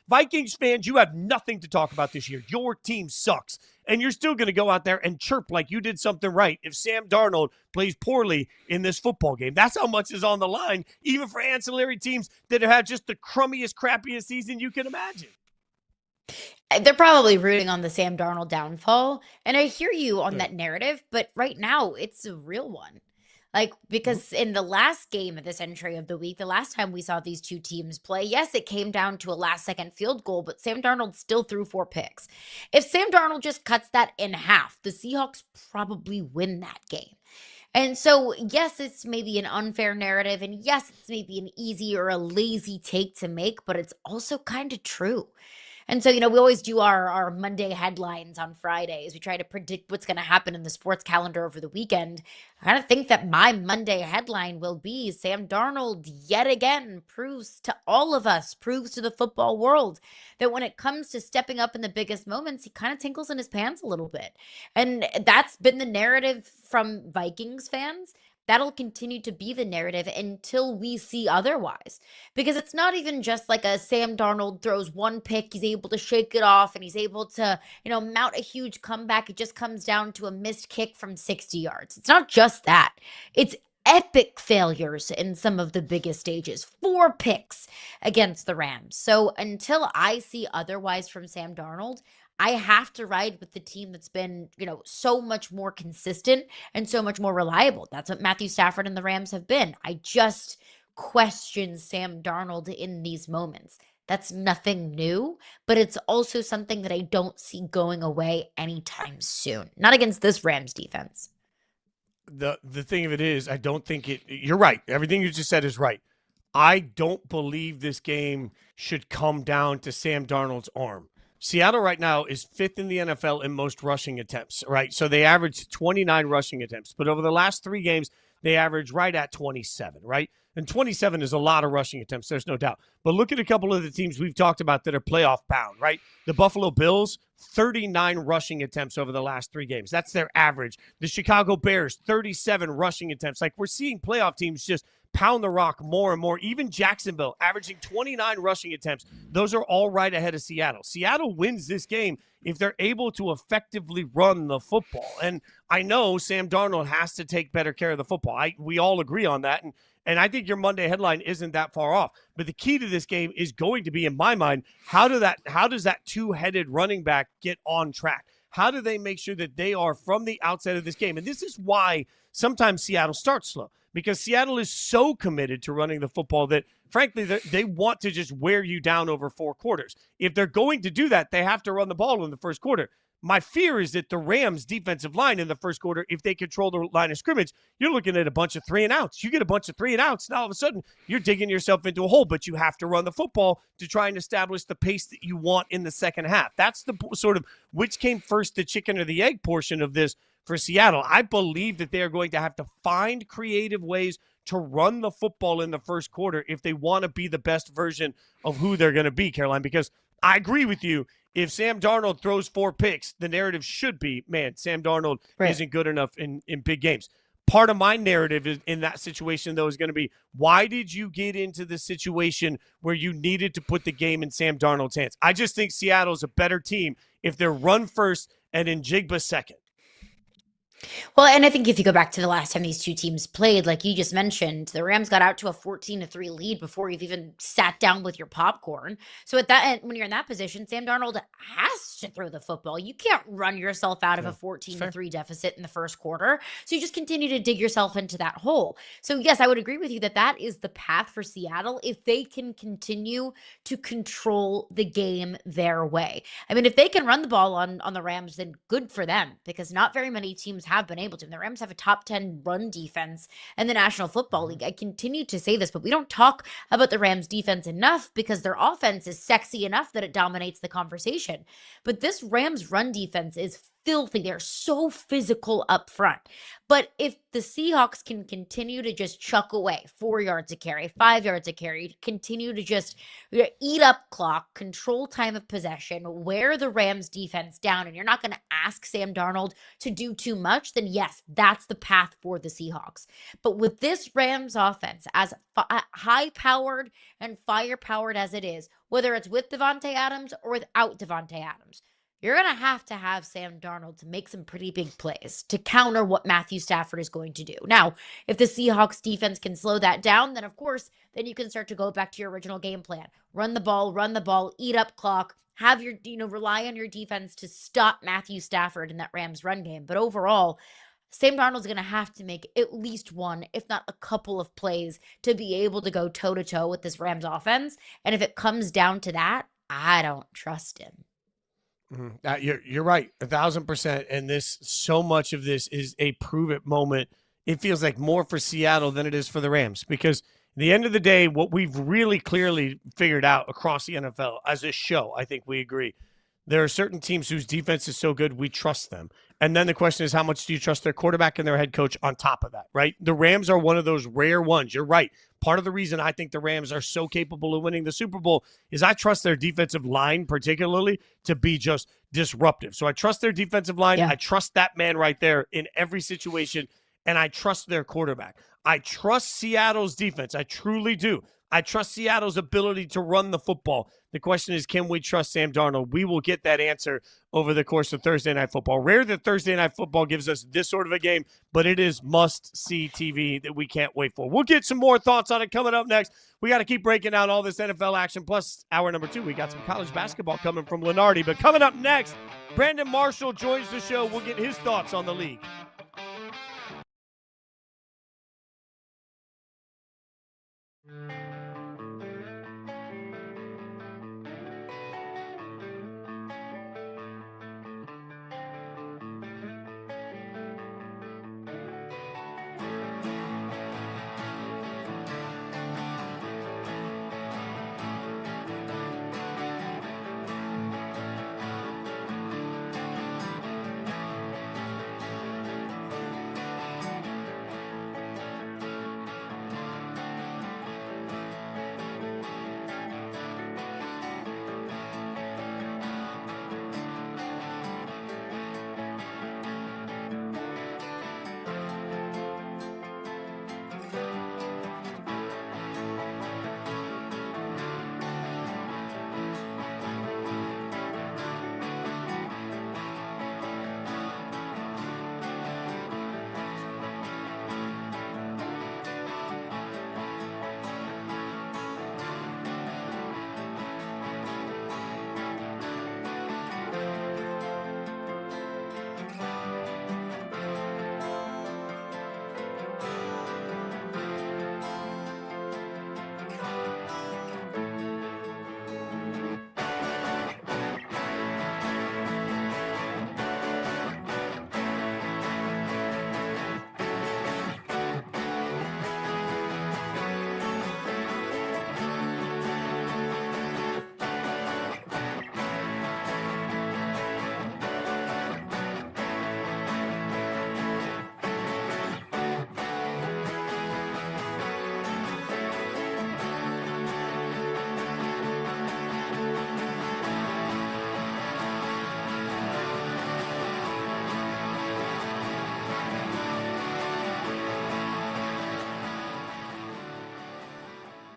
Vikings fans, you have nothing to talk about this year. Your team sucks. And you're still going to go out there and chirp like you did something right if Sam Darnold plays poorly in this football game. That's how much is on the line, even for ancillary teams that have had just the crummiest, crappiest season you can imagine. They're probably rooting on the Sam Darnold downfall. And I hear you on that narrative, but right now it's a real one. Like, because in the last game of this entry of the week, the last time we saw these two teams play, yes, it came down to a last-second field goal, but Sam Darnold still threw 4 picks. If Sam Darnold just cuts that in half, the Seahawks probably win that game. And so, yes, it's maybe an unfair narrative, and yes, it's maybe an easy or a lazy take to make, but it's also kind of true. And so, we always do our Monday headlines on Fridays. We try to predict what's going to happen in the sports calendar over the weekend. I kind of think that my Monday headline will be Sam Darnold yet again proves to all of us, proves to the football world that when it comes to stepping up in the biggest moments, he kind of tinkles in his pants a little bit. And that's been the narrative from Vikings fans. That'll continue to be the narrative until we see otherwise. Because it's not even just like a Sam Darnold throws 1 pick, he's able to shake it off, and he's able to, mount a huge comeback. It just comes down to a missed kick from 60 yards. It's not just that. It's epic failures in some of the biggest stages. 4 picks against the Rams. So until I see otherwise from Sam Darnold, I have to ride with the team that's been, so much more consistent and so much more reliable. That's what Matthew Stafford and the Rams have been. I just question Sam Darnold in these moments. That's nothing new, but it's also something that I don't see going away anytime soon. Not against this Rams defense. The thing of it is, I don't think you're right. Everything you just said is right. I don't believe this game should come down to Sam Darnold's arm. Seattle right now is 5th in the NFL in most rushing attempts, right? So they average 29 rushing attempts, but over the last 3 games, they average right at 27, right? And 27 is a lot of rushing attempts, there's no doubt. But look at a couple of the teams we've talked about that are playoff bound, right? The Buffalo Bills, 39 rushing attempts over the last 3 games. That's their average. The Chicago Bears, 37 rushing attempts. Like, we're seeing playoff teams just pound the rock more and more. Even Jacksonville, averaging 29 rushing attempts. Those are all right ahead of Seattle. Seattle wins this game if they're able to effectively run the football. And I know Sam Darnold has to take better care of the football. We all agree on that. And I think your Monday headline isn't that far off. But the key to this game is going to be, in my mind, how does that 2-headed running back get on track? How do they make sure that they are from the outset of this game? And this is why sometimes Seattle starts slow, because Seattle is so committed to running the football that, frankly, they want to just wear you down over 4 quarters. If they're going to do that, they have to run the ball in the first quarter. My fear is that the Rams' defensive line in the first quarter, if they control the line of scrimmage, you're looking at a bunch of 3-and-outs. You get a bunch of 3-and-outs, and all of a sudden, you're digging yourself into a hole, but you have to run the football to try and establish the pace that you want in the second half. That's the sort of which came first, the chicken or the egg portion of this for Seattle. I believe that they are going to have to find creative ways to run the football in the first quarter if they want to be the best version of who they're going to be, Caroline, because I agree with you. If Sam Darnold throws 4 picks, the narrative should be, man, Sam Darnold isn't good enough in big games. part of my narrative in that situation, though, is going to be, why did you get into the situation where you needed to put the game in Sam Darnold's hands? I just think Seattle's a better team if they're run first and Njigba second. Well, and I think if you go back to the last time these two teams played, like you just mentioned, the Rams got out to a 14-3 lead before you've even sat down with your popcorn. So at that end, when you're in that position, Sam Darnold has to throw the football. You can't run yourself out of a 14-3 deficit in the first quarter. So you just continue to dig yourself into that hole. So yes, I would agree with you that that is the path for Seattle if they can continue to control the game their way. I mean, if they can run the ball on the Rams, then good for them, because not very many teams have been able to. And the Rams have a top 10 run defense in the National Football League. I continue to say this, but we don't talk about the Rams defense enough because their offense is sexy enough that it dominates the conversation. But this Rams run defense is filthy. They're so physical up front. But if the Seahawks can continue to just chuck away 4 yards a carry, 5 yards a carry, continue to just eat up clock, control time of possession, wear the Rams defense down, and you're not going to ask Sam Darnold to do too much, then yes, that's the path for the Seahawks. But with this Rams offense, as high-powered and fire-powered as it is, whether it's with Davante Adams or without Davante Adams, you're going to have Sam Darnold to make some pretty big plays to counter what Matthew Stafford is going to do. Now, if the Seahawks defense can slow that down, then of course, then you can start to go back to your original game plan. Run the ball, eat up clock, have your, rely on your defense to stop Matthew Stafford in that Rams run game. But overall, Sam Darnold's going to have to make at least one, if not a couple of plays to be able to go toe-to-toe with this Rams offense. And if it comes down to that, I don't trust him. You're right, 1,000%. And so much of this is a prove it moment. It feels like more for Seattle than it is for the Rams, because at the end of the day, what we've really clearly figured out across the NFL as a show, I think we agree, there are certain teams whose defense is so good, we trust them. And then the question is, how much do you trust their quarterback and their head coach on top of that, right? The Rams are one of those rare ones. You're right. Part of the reason I think the Rams are so capable of winning the Super Bowl is I trust their defensive line particularly to be just disruptive. So I trust their defensive line. Yeah. I trust that man right there in every situation, and I trust their quarterback. I trust Seattle's defense. I truly do. I trust Seattle's ability to run the football. The question is, can we trust Sam Darnold? We will get that answer over the course of Thursday Night Football. Rare that Thursday Night Football gives us this sort of a game, but it is must-see TV that we can't wait for. We'll get some more thoughts on it coming up next. We got to keep breaking out all this NFL action. Plus, hour number 2, we got some college basketball coming from Lunardi. But coming up next, Brandon Marshall joins the show. We'll get his thoughts on the league.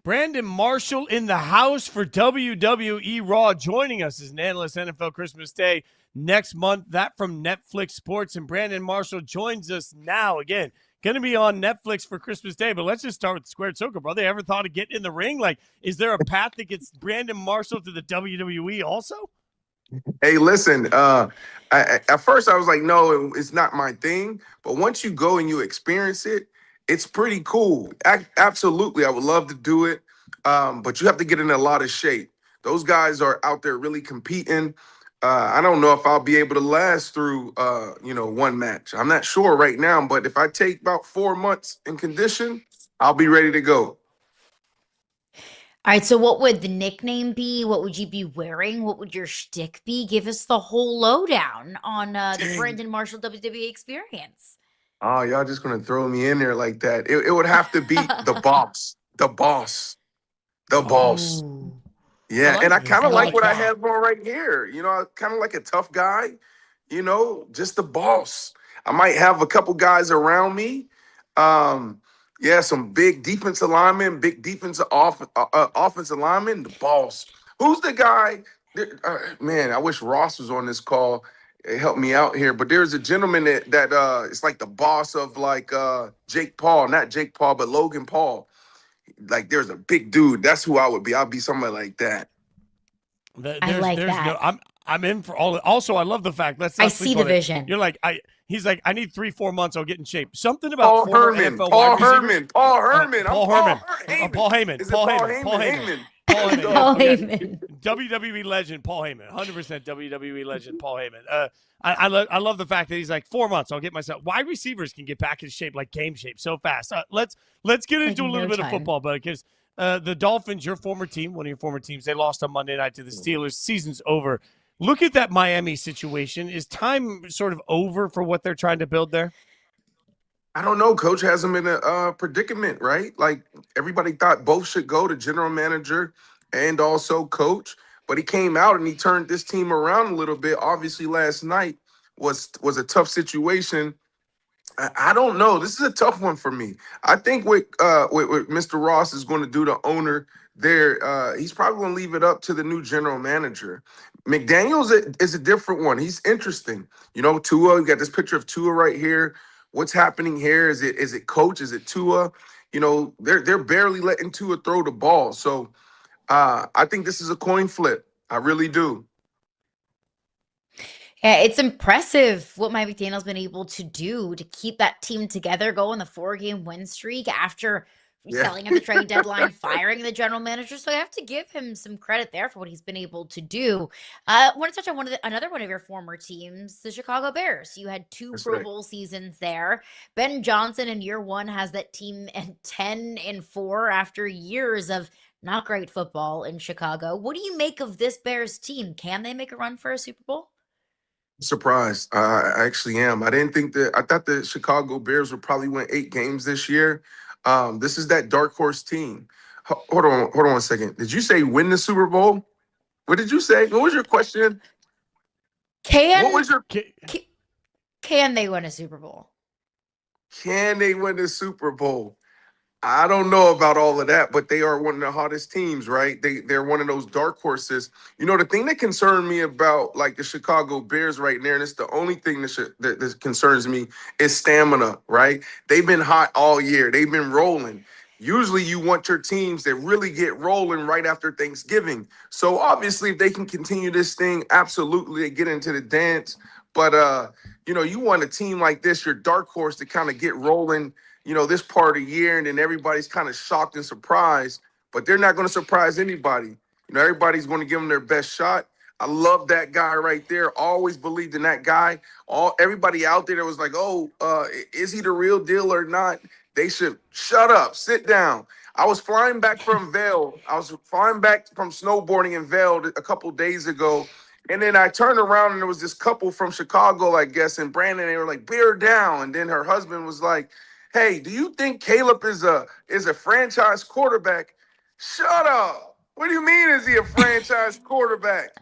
Brandon Marshall in the house for WWE Raw, joining us as an analyst NFL Christmas Day next month. That from Netflix Sports. And Brandon Marshall joins us now. Again, going to be on Netflix for Christmas Day. But let's just start with Squared Circle, brother. Ever thought of getting in the ring? Like, is there a path that gets Brandon Marshall to the WWE also? Hey, listen, at first I was like, no, it's not my thing. But once you go and you experience it, it's pretty cool. Absolutely, I would love to do it. But you have to get in a lot of shape. Those guys are out there really competing. I don't know if I'll be able to last through, one match. I'm not sure right now, but if I take about 4 months in condition, I'll be ready to go. All right, so what would the nickname be? What would you be wearing? What would your shtick be? Give us the whole lowdown on the Brandon Marshall WWE experience. Oh, y'all just gonna throw me in there like that? It would have to be the boss, the boss, the boss. Ooh. Yeah, and I kind of like what I that. have on right here. Kind of like a tough guy. Just the boss. I might have a couple guys around me. Some big defensive linemen, big defensive offensive linemen. The boss. Who's the guy? Man, I wish Ross was on this call. Help me out here. But there's a gentleman that it's like the boss of like Jake Paul, not Jake Paul, but Logan Paul. Like there's a big dude. That's who I would be. I'll be somebody like that. I like that. I'm in for all. Also, I love the fact. Let's not I sleep see the on it. vision. You're like he's like, I need 3-4 months. I'll get in shape. Something about Paul Herman. Paul Herman. Paul Heyman. WWE legend Paul Heyman. 100% WWE legend Paul Heyman. I love the fact that he's like 4 months. I'll get myself. Wide receivers can get back in shape like game shape so fast. Let's get into a little bit of football, but because the Dolphins, your former team, one of your former teams, they lost on Monday night to the Steelers. Season's over. Look at that Miami situation. Is time sort of over for what they're trying to build there? I don't know. Coach has them in a predicament, right? Like everybody thought both should go, the general manager and also coach. But he came out and he turned this team around a little bit. Obviously, last night was a tough situation. I don't know. This is a tough one for me. I think what Mr. Ross is going to do, the owner there, he's probably going to leave it up to the new general manager. McDaniels is a different one. He's interesting. Tua, you got this picture of Tua right here. What's happening here? Is it coach? Is it Tua? They're barely letting Tua throw the ball. So I think this is a coin flip. I really do. Yeah, it's impressive what Mike McDaniel's been able to do to keep that team together, go on the 4-game win streak after selling at the trade deadline, firing the general manager. So I have to give him some credit there for what he's been able to do. I want to touch on another one of your former teams, the Chicago Bears. You had two Pro Bowl seasons there. Ben Johnson in year one has that team at 10-4 after years of not great football in Chicago. What do you make of this Bears team? Can they make a run for a Super Bowl? Surprised. I actually am. I thought the Chicago Bears would probably win 8 games this year. This is that dark horse team. Hold on 1 second. Did you say win the Super Bowl? What did you say? What was your question? Can they win a Super Bowl? Can they win the Super Bowl? I don't know about all of that, but they are one of the hottest teams, right? They're one of those dark horses. The thing that concerned me about like the Chicago Bears right now, and it's the only thing that concerns me, is stamina, right? They've been hot all year. They've been rolling. Usually you want your teams that really get rolling right after Thanksgiving. So obviously if they can continue this thing, absolutely they get into the dance. But, you want a team like this, your dark horse, to kind of get rolling this part of the year, and then everybody's kind of shocked and surprised, but they're not going to surprise anybody. Everybody's going to give them their best shot. I love that guy right there. Always believed in that guy. Everybody out there that was like, is he the real deal or not? They should shut up, sit down. I was flying back from Vail. I was flying back from snowboarding in Vail a couple days ago. And then I turned around and there was this couple from Chicago, I guess, and Brandon, they were like, bear down. And then her husband was like, hey, do you think Caleb is a franchise quarterback? Shut up. What do you mean is he a franchise quarterback?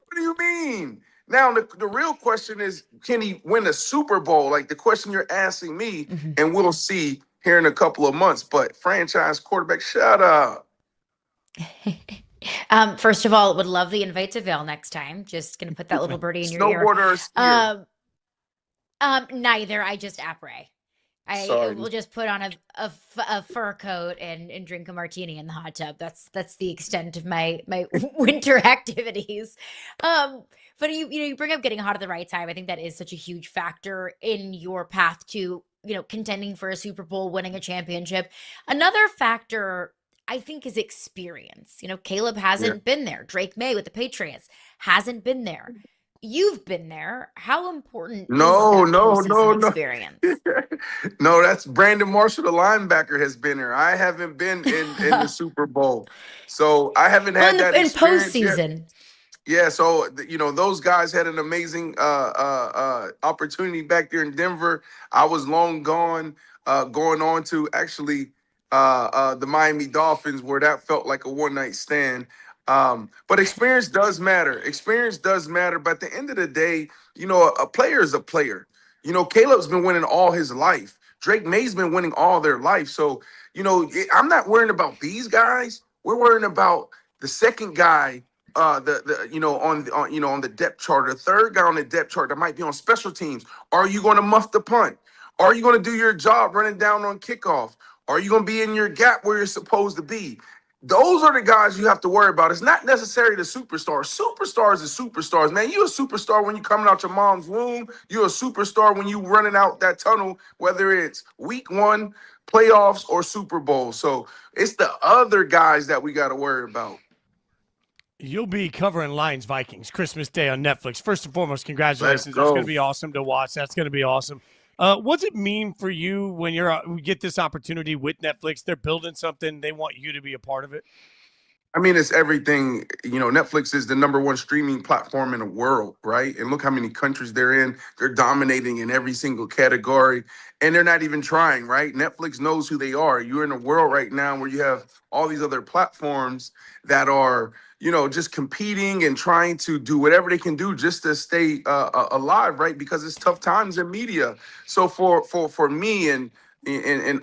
What do you mean? Now, the real question is, can he win a Super Bowl? Like the question you're asking me, and we'll see here in a couple of months. But franchise quarterback, shut up. First of all, would love the invite to Vail next time. Just gonna put that little birdie in your ear. Snowboarder or skier? Um, Neither. I just apres. I Sorry. will just put on a fur coat and drink a martini in the hot tub. That's the extent of my winter activities. But you bring up getting hot at the right time. I think that is such a huge factor in your path to contending for a Super Bowl, winning a championship. Another factor I think is experience. Caleb Yeah. hasn't been there. Drake May with the Patriots hasn't been there. You've been there. How important is No, that no, no, postseason no. experience? No, that's Brandon Marshall, the linebacker, has been there. I haven't been in the Super Bowl. So I haven't Well, had that in experience yet. postseason. Yeah, so those guys had an amazing opportunity back there in Denver. I was long gone, going on to actually the Miami Dolphins, where that felt like a one-night stand. But experience does matter. Experience does matter. But at the end of the day, a player is a player. Caleb's been winning all his life. Drake May's been winning all their life. So, I'm not worrying about these guys. We're worrying about the second guy, on the depth chart, the third guy on the depth chart that might be on special teams. Are you going to muff the punt? Are you going to do your job running down on kickoff? Are you going to be in your gap where you're supposed to be? Those are the guys you have to worry about. It's not necessarily the superstars. Superstars is superstars, man. You're a superstar when you're coming out your mom's womb. You're a superstar when you running out that tunnel, whether it's week 1, playoffs, or Super Bowl. So it's the other guys that we got to worry about. You'll be covering Lions Vikings Christmas Day on Netflix. First and foremost, congratulations. Let's That's go. going to be awesome to watch. That's going to be awesome. What's it mean for you when we get this opportunity with Netflix? They're building something. They want you to be a part of it. I mean, it's everything. Netflix is the #1 streaming platform in the world, right? And look how many countries they're in. They're dominating in every single category, and they're not even trying, right? Netflix knows who they are. You're in a world right now where you have all these other platforms that are, just competing and trying to do whatever they can do just to stay alive, right? Because it's tough times in media. So for me and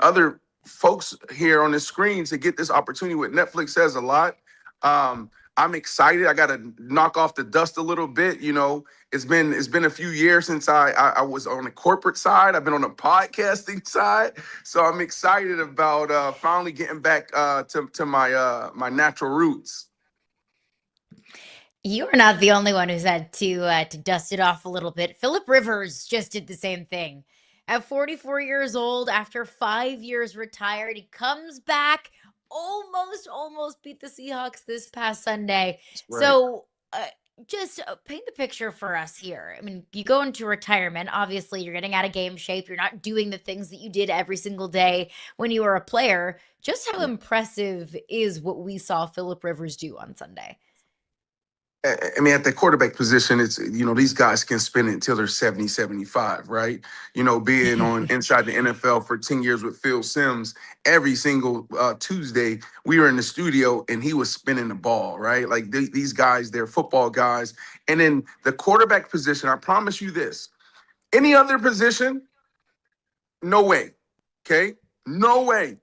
other folks here on the screen to get this opportunity with Netflix says a lot. I'm excited. I got to knock off the dust a little bit. It's been a few years since I was on the corporate side. I've been on the podcasting side, so I'm excited about finally getting back to my natural roots. You are not the only one who's had to dust it off a little bit. Philip Rivers just did the same thing. At 44 years old, after 5 years retired, he comes back, almost beat the Seahawks this past Sunday. Right. So just paint the picture for us here. I mean, you go into retirement, obviously you're getting out of game shape. You're not doing the things that you did every single day when you were a player. Just how impressive is what we saw Philip Rivers do on Sunday? I mean, at the quarterback position, it's, these guys can spin it until they're 70, 75, right? Being on inside the NFL for 10 years with Phil Simms, every single Tuesday, we were in the studio and he was spinning the ball, right? Like these guys, they're football guys. And then the quarterback position, I promise you this, any other position, no way, okay? No way.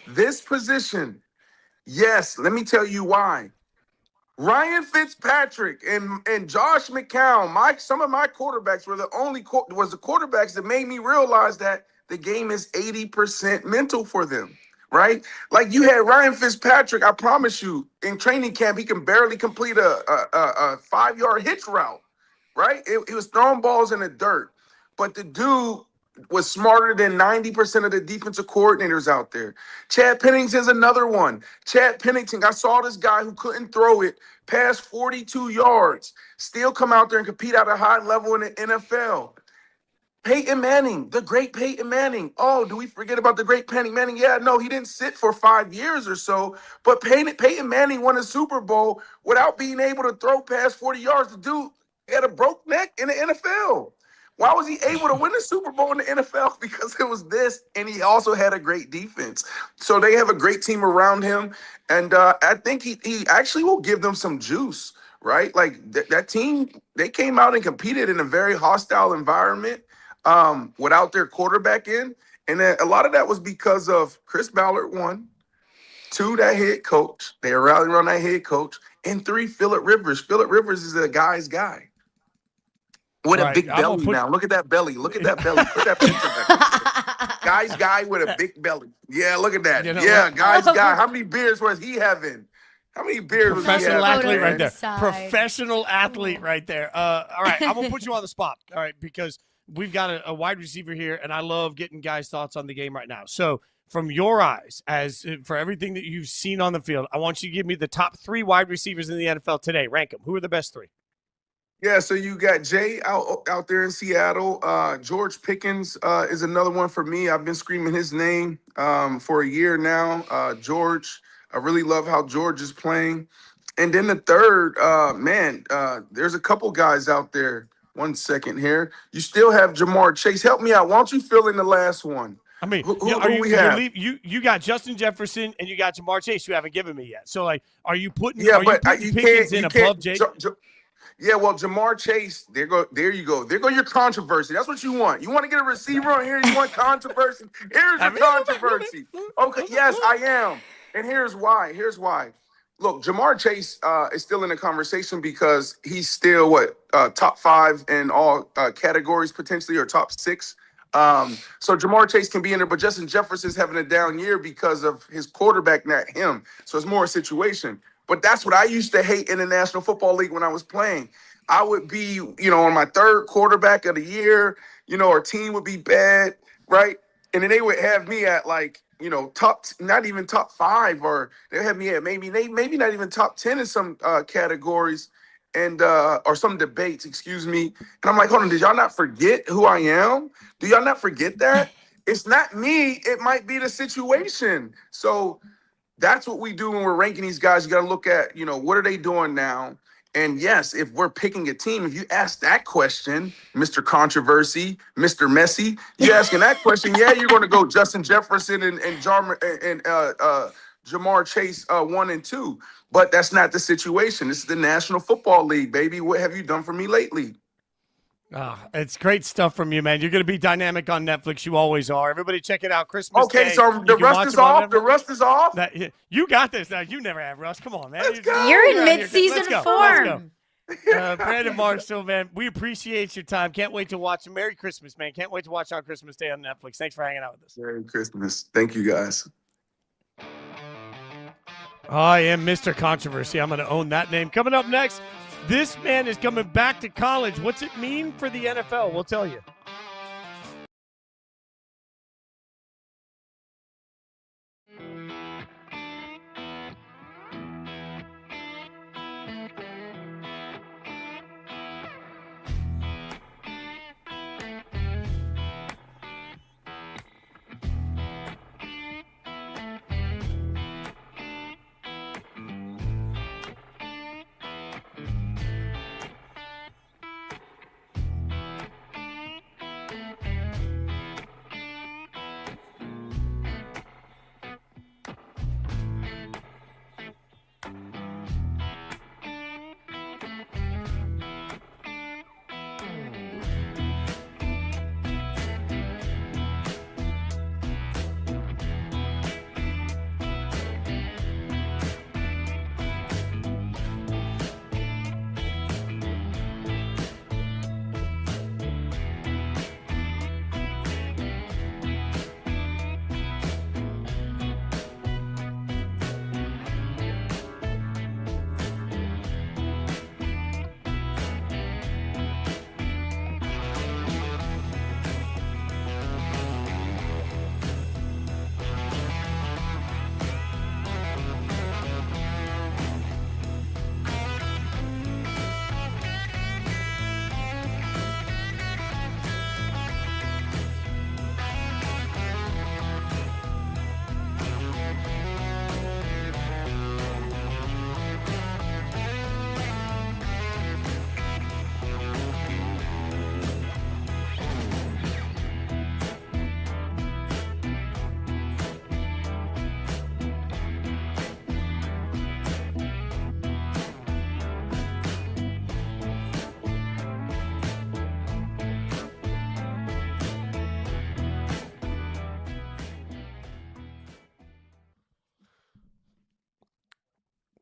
This position, yes, let me tell you why. Ryan Fitzpatrick and Josh McCown, some of my quarterbacks were the quarterbacks that made me realize that the game is 80% mental for them, right? Like you had Ryan Fitzpatrick, I promise you, in training camp, he can barely complete a 5-yard hitch route, right? He was throwing balls in the dirt, but the dude was smarter than 90% of the defensive coordinators out there. Chad Pennington's another one. Chad Pennington, I saw this guy who couldn't throw it past 42 yards, still come out there and compete at a high level in the NFL. Peyton Manning, the great Peyton Manning. Oh, do we forget about the great Peyton Manning? Yeah, no, he didn't sit for 5 years or so, but Peyton Manning won a Super Bowl without being able to throw past 40 yards. The dude had a broke neck in the NFL. Why was he able to win the Super Bowl in the NFL? Because it was this, and he also had a great defense. So they have a great team around him, and I think he actually will give them some juice, right? Like that team, they came out and competed in a very hostile environment without their quarterback in, and a lot of that was because of Chris Ballard, one, 2, that head coach. They are rallying around that head coach. And 3, Phillip Rivers. Phillip Rivers is a guy's guy. With a Right. big belly now. Look at that belly. Look at that belly. Put that picture back. Guy's guy with a big belly. Yeah, look at that. You know yeah, what? guy's guy. How many beers was he having? How many beers was he Professional having? athlete right there. Inside. Professional athlete right there. All right, I'm gonna put you on the spot. All right, because we've got a wide receiver here, and I love getting guys' thoughts on the game right now. So, from your eyes, as for everything that you've seen on the field, I want you to give me the top 3 wide receivers in the NFL today. Rank them. Who are the best 3? Yeah, so you got Jay out there in Seattle. George Pickens is another one for me. I've been screaming his name for a year now. George, I really love how George is playing. And then the third, there's a couple guys out there. 1 second here. You still have Jamar Chase. Help me out. Why don't you fill in the last one? I mean, Who we you're have? you got Justin Jefferson and you got Jamar Chase. You haven't given me yet. So, like, are you putting Yeah, but Pickens you in can't. above Jake? Yeah, well, Jamar Chase, there you go. There go your controversy. That's what you want. You want to get a receiver on here? You want controversy? Here's your controversy. Okay, yes, I am. And here's why. Look, Jamar Chase is still in the conversation because he's still, top 5 in all categories potentially, or top 6. So Jamar Chase can be in there, but Justin Jefferson's having a down year because of his quarterback, not him. So it's more a situation. But that's what I used to hate in the National Football League when I was playing. I would be, on my 3rd quarterback of the year, our team would be bad, right? And then they would have me at not even top 5, or they have me at maybe not even top 10 in some categories, and or some debates, excuse me. And I'm like, hold on, did y'all not forget who I am? Do y'all not forget that? It's not me. It might be the situation. So that's what we do when we're ranking these guys. You got to look at, what are they doing now? And yes, if we're picking a team, if you ask that question, Mr. Controversy, Mr. Messy, you asking that question, yeah, you're going to go Justin Jefferson and Jamar Chase 1 and 2. But that's not the situation. This is the National Football League, baby. What have you done for me lately? It's great stuff from you, man. You're going to be dynamic on Netflix. You always are. Everybody check it out. Christmas Okay, Day. so the rust is off. The rust is off. You got this. Now, you never have rust. Come on, man. You're in mid-season form. Brandon Marshall, man, we appreciate your time. Can't wait to watch. Merry Christmas, man. Can't wait to watch on Christmas Day on Netflix. Thanks for hanging out with us. Merry Christmas. Thank you, guys. I am Mr. Controversy. I'm going to own that name. Coming up next, this man is coming back to college. What's it mean for the NFL? We'll tell you.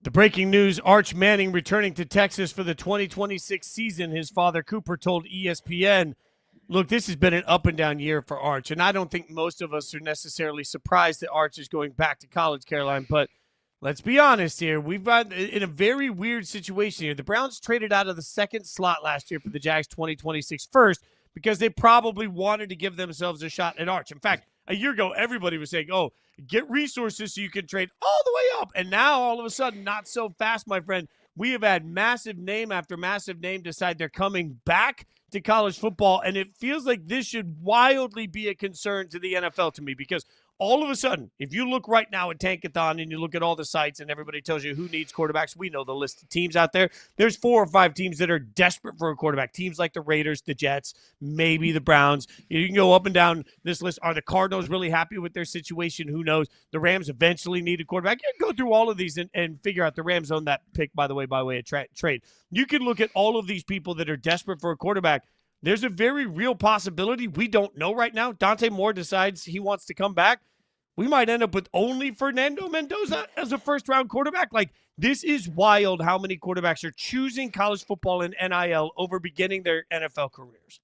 The breaking news, Arch Manning returning to Texas for the 2026 season. His father, Cooper, told ESPN, look, this has been an up and down year for Arch, and I don't think most of us are necessarily surprised that Arch is going back to college, Caroline, but let's be honest here. We've got in a very weird situation here. The Browns traded out of the second slot last year for the Jags 2026 first because they probably wanted to give themselves a shot at Arch. In fact, a year ago, everybody was saying, oh, get resources so you can trade all the way up. And now, all of a sudden, not so fast, my friend. We have had massive name after massive name decide they're coming back to college football, and it feels like this should wildly be a concern to the NFL to me because all of a sudden, if you look right now at Tankathon and you look at all the sites and everybody tells you who needs quarterbacks, we know the list of teams out there. There's 4 or 5 teams that are desperate for a quarterback. Teams like the Raiders, the Jets, maybe the Browns. You can go up and down this list. Are the Cardinals really happy with their situation? Who knows? The Rams eventually need a quarterback. You can go through all of these and figure out the Rams own that pick, by the way, by way of trade. You can look at all of these people that are desperate for a quarterback. There's a very real possibility we don't know right now. Dante Moore decides he wants to come back. We might end up with only Fernando Mendoza as a first-round quarterback. Like, this is wild how many quarterbacks are choosing college football and NIL over beginning their NFL careers.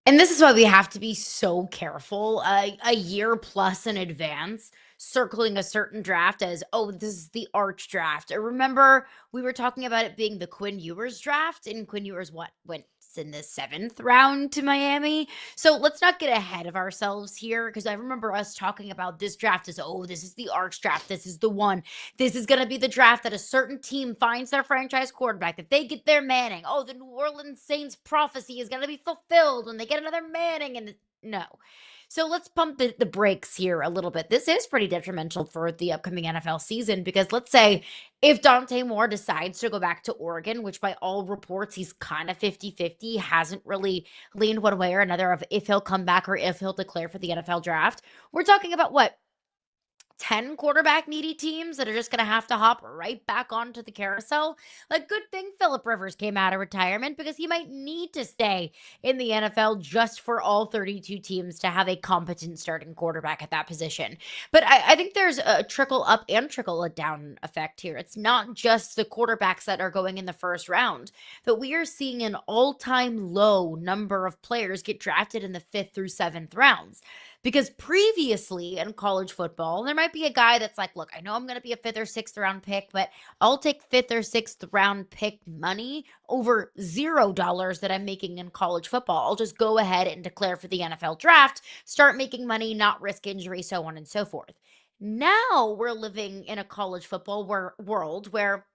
And this is why we have to be so careful a year plus in advance, circling a certain draft as, oh, this is the Arch draft. I remember we were talking about it being the Quinn Ewers draft, and Quinn Ewers went in the 7th round to Miami. So let's not get ahead of ourselves here, because I remember us talking about this draft as, oh, this is the Arch draft. This is the one. This is going to be the draft that a certain team finds their franchise quarterback, that they get their Manning. Oh, the New Orleans Saints prophecy is going to be fulfilled when they get another Manning. And no. So let's pump the brakes here a little bit. This is pretty detrimental for the upcoming NFL season because let's say if Dante Moore decides to go back to Oregon, which by all reports he's kind of 50-50, hasn't really leaned one way or another of if he'll come back or if he'll declare for the NFL draft, we're talking about what? 10 quarterback needy teams that are just going to have to hop right back onto the carousel. Like, good thing Phillip Rivers came out of retirement because he might need to stay in the NFL just for all 32 teams to have a competent starting quarterback at that position. But I think there's a trickle up and trickle down effect here. It's not just the quarterbacks that are going in the first round, but we are seeing an all-time low number of players get drafted in the 5th through 7th rounds. Because previously in college football, there might be a guy that's like, look, I know I'm going to be a 5th or 6th round pick, but I'll take 5th or 6th round pick money over $0 that I'm making in college football. I'll just go ahead and declare for the NFL draft, start making money, not risk injury, so on and so forth. Now we're living in a college football world where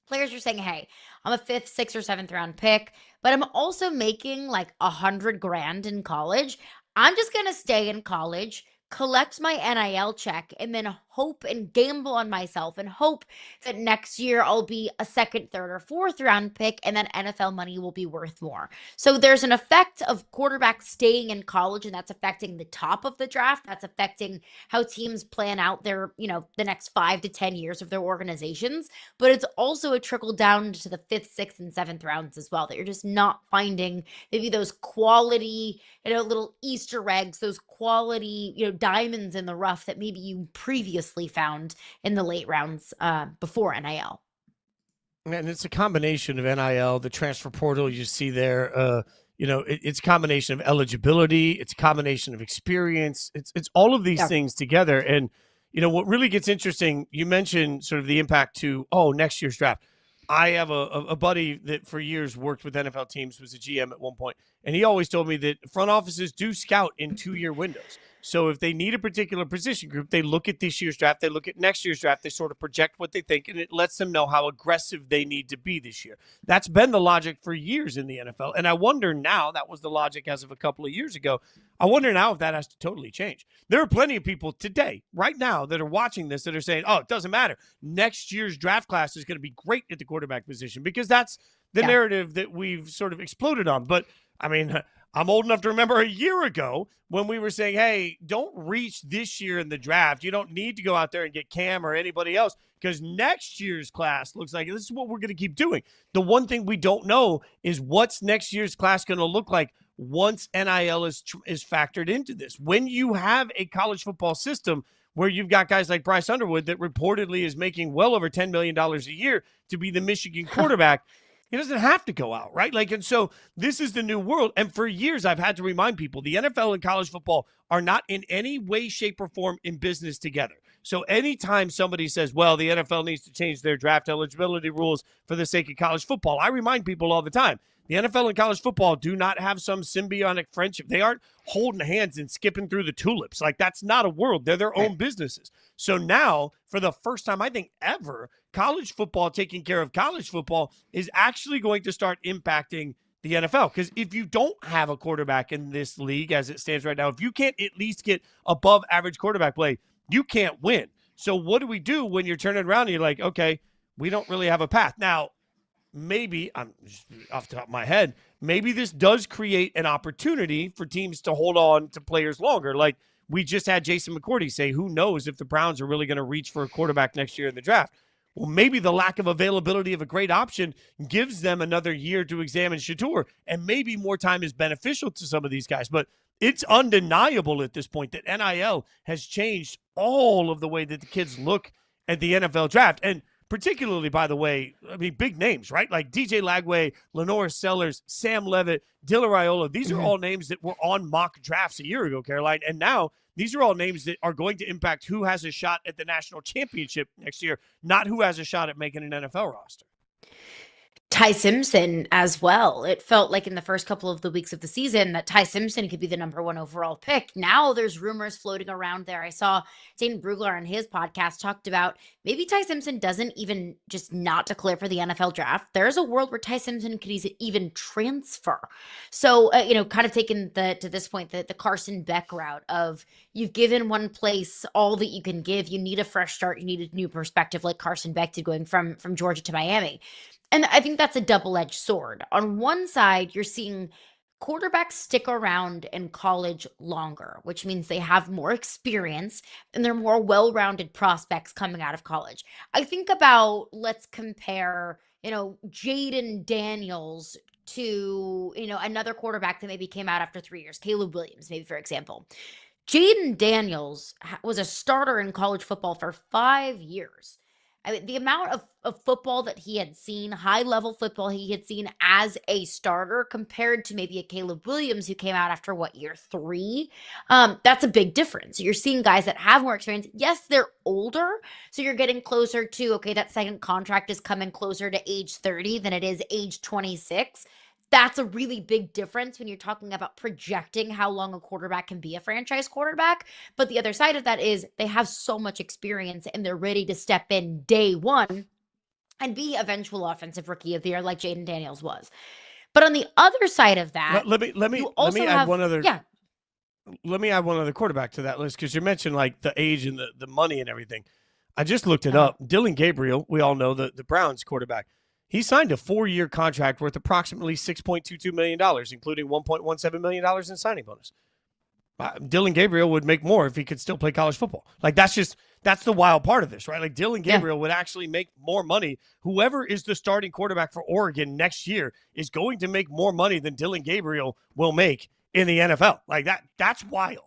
players are saying, hey, I'm a 5th, 6th, or 7th round pick, but I'm also making like $100,000 in college. I'm just going to stay in college, collect my NIL check, and then hope and gamble on myself and hope that next year I'll be a 2nd, 3rd, or 4th round pick and then NFL money will be worth more. So there's an effect of quarterbacks staying in college, and that's affecting the top of the draft. That's affecting how teams plan out their, the next 5 to 10 years of their organizations. But it's also a trickle down to the 5th, 6th, and 7th rounds as well, that you're just not finding maybe those quality, little Easter eggs, those quality, diamonds in the rough that maybe you previously found in the late rounds before NIL. And it's a combination of NIL, the transfer portal you see there. It's a combination of eligibility. It's a combination of experience. It's all of these things together. And, what really gets interesting, you mentioned sort of the impact to, next year's draft. I have a buddy that for years worked with NFL teams, was a GM at one point, and he always told me that front offices do scout in 2-year windows. So if they need a particular position group, they look at this year's draft, they look at next year's draft, they sort of project what they think, and it lets them know how aggressive they need to be this year. That's been the logic for years in the NFL, and I wonder now, that was the logic as of a couple of years ago, I wonder now if that has to totally change. There are plenty of people today, right now, that are watching this that are saying, it doesn't matter. Next year's draft class is going to be great at the quarterback position, because that's the narrative that we've sort of exploded on. But, I mean, I'm old enough to remember a year ago when we were saying, hey, don't reach this year in the draft. You don't need to go out there and get Cam or anybody else, because next year's class looks like this is what we're going to keep doing. The one thing we don't know is what's next year's class going to look like once NIL is factored into this. When you have a college football system where you've got guys like Bryce Underwood that reportedly is making well over $10 million a year to be the Michigan quarterback. He doesn't have to go out, right? And so this is the new world. And for years, I've had to remind people the NFL and college football are not in any way, shape, or form in business together. So anytime somebody says, well, the NFL needs to change their draft eligibility rules for the sake of college football, I remind people all the time, the NFL and college football do not have some symbiotic friendship. They aren't holding hands and skipping through the tulips. That's not a world. They're their own businesses. So now, for the first time, I think ever, college football taking care of college football is actually going to start impacting the NFL. Because if you don't have a quarterback in this league as it stands right now, if you can't at least get above average quarterback play, you can't win. So what do we do when you're turning around and you're like, okay, we don't really have a path? Now, maybe, I'm just off the top of my head, maybe this does create an opportunity for teams to hold on to players longer. Like we just had Jason McCourty say, who knows if the Browns are really going to reach for a quarterback next year in the draft. Well, maybe the lack of availability of a great option gives them another year to examine Shedeur, and maybe more time is beneficial to some of these guys. But it's undeniable at this point that NIL has changed all of the way that the kids look at the NFL draft. And particularly, by the way, I mean, big names, right? Like DJ Lagway, Lenore Sellers, Sam Levitt, Dylan Raiola. These are all names that were on mock drafts a year ago, Caroline. And now these are all names that are going to impact who has a shot at the national championship next year, not who has a shot at making an NFL roster. Ty Simpson as well. It felt like in the first couple of the weeks of the season that Ty Simpson could be the number 1 overall pick. Now there's rumors floating around there. I saw Dane Brugler on his podcast talked about maybe Ty Simpson doesn't even just not declare for the NFL draft. There's a world where Ty Simpson could even transfer. So, kind of taking to this point, the Carson Beck route of you've given one place all that you can give. You need a fresh start. You need a new perspective like Carson Beck did going from Georgia to Miami. And I think that's a double-edged sword. On one side, you're seeing quarterbacks stick around in college longer, which means they have more experience and they're more well-rounded prospects coming out of college. I think about, let's compare, Jaden Daniels to, another quarterback that maybe came out after 3 years, Caleb Williams, maybe for example. Jaden Daniels was a starter in college football for 5 years. I mean, the amount of football that he had seen, high-level football he had seen as a starter compared to maybe a Caleb Williams who came out after, year 3? That's a big difference. You're seeing guys that have more experience. Yes, they're older, so you're getting closer to, okay, that second contract is coming closer to age 30 than it is age 26. That's a really big difference when you're talking about projecting how long a quarterback can be a franchise quarterback. But the other side of that is they have so much experience and they're ready to step in day one and be eventual offensive rookie of the year like Jaden Daniels was. But on the other side of that, let me add one other. Yeah. Let me add one other quarterback to that list because you mentioned like the age and the money and everything. I just looked it up. Dylan Gabriel, we all know the Browns quarterback. He signed a 4-year contract worth approximately $6.22 million, including $1.17 million in signing bonus. Dylan Gabriel would make more if he could still play college football. That's the wild part of this, right? Like Dylan Gabriel would actually make more money. Whoever is the starting quarterback for Oregon next year is going to make more money than Dylan Gabriel will make in the NFL. Like that's wild.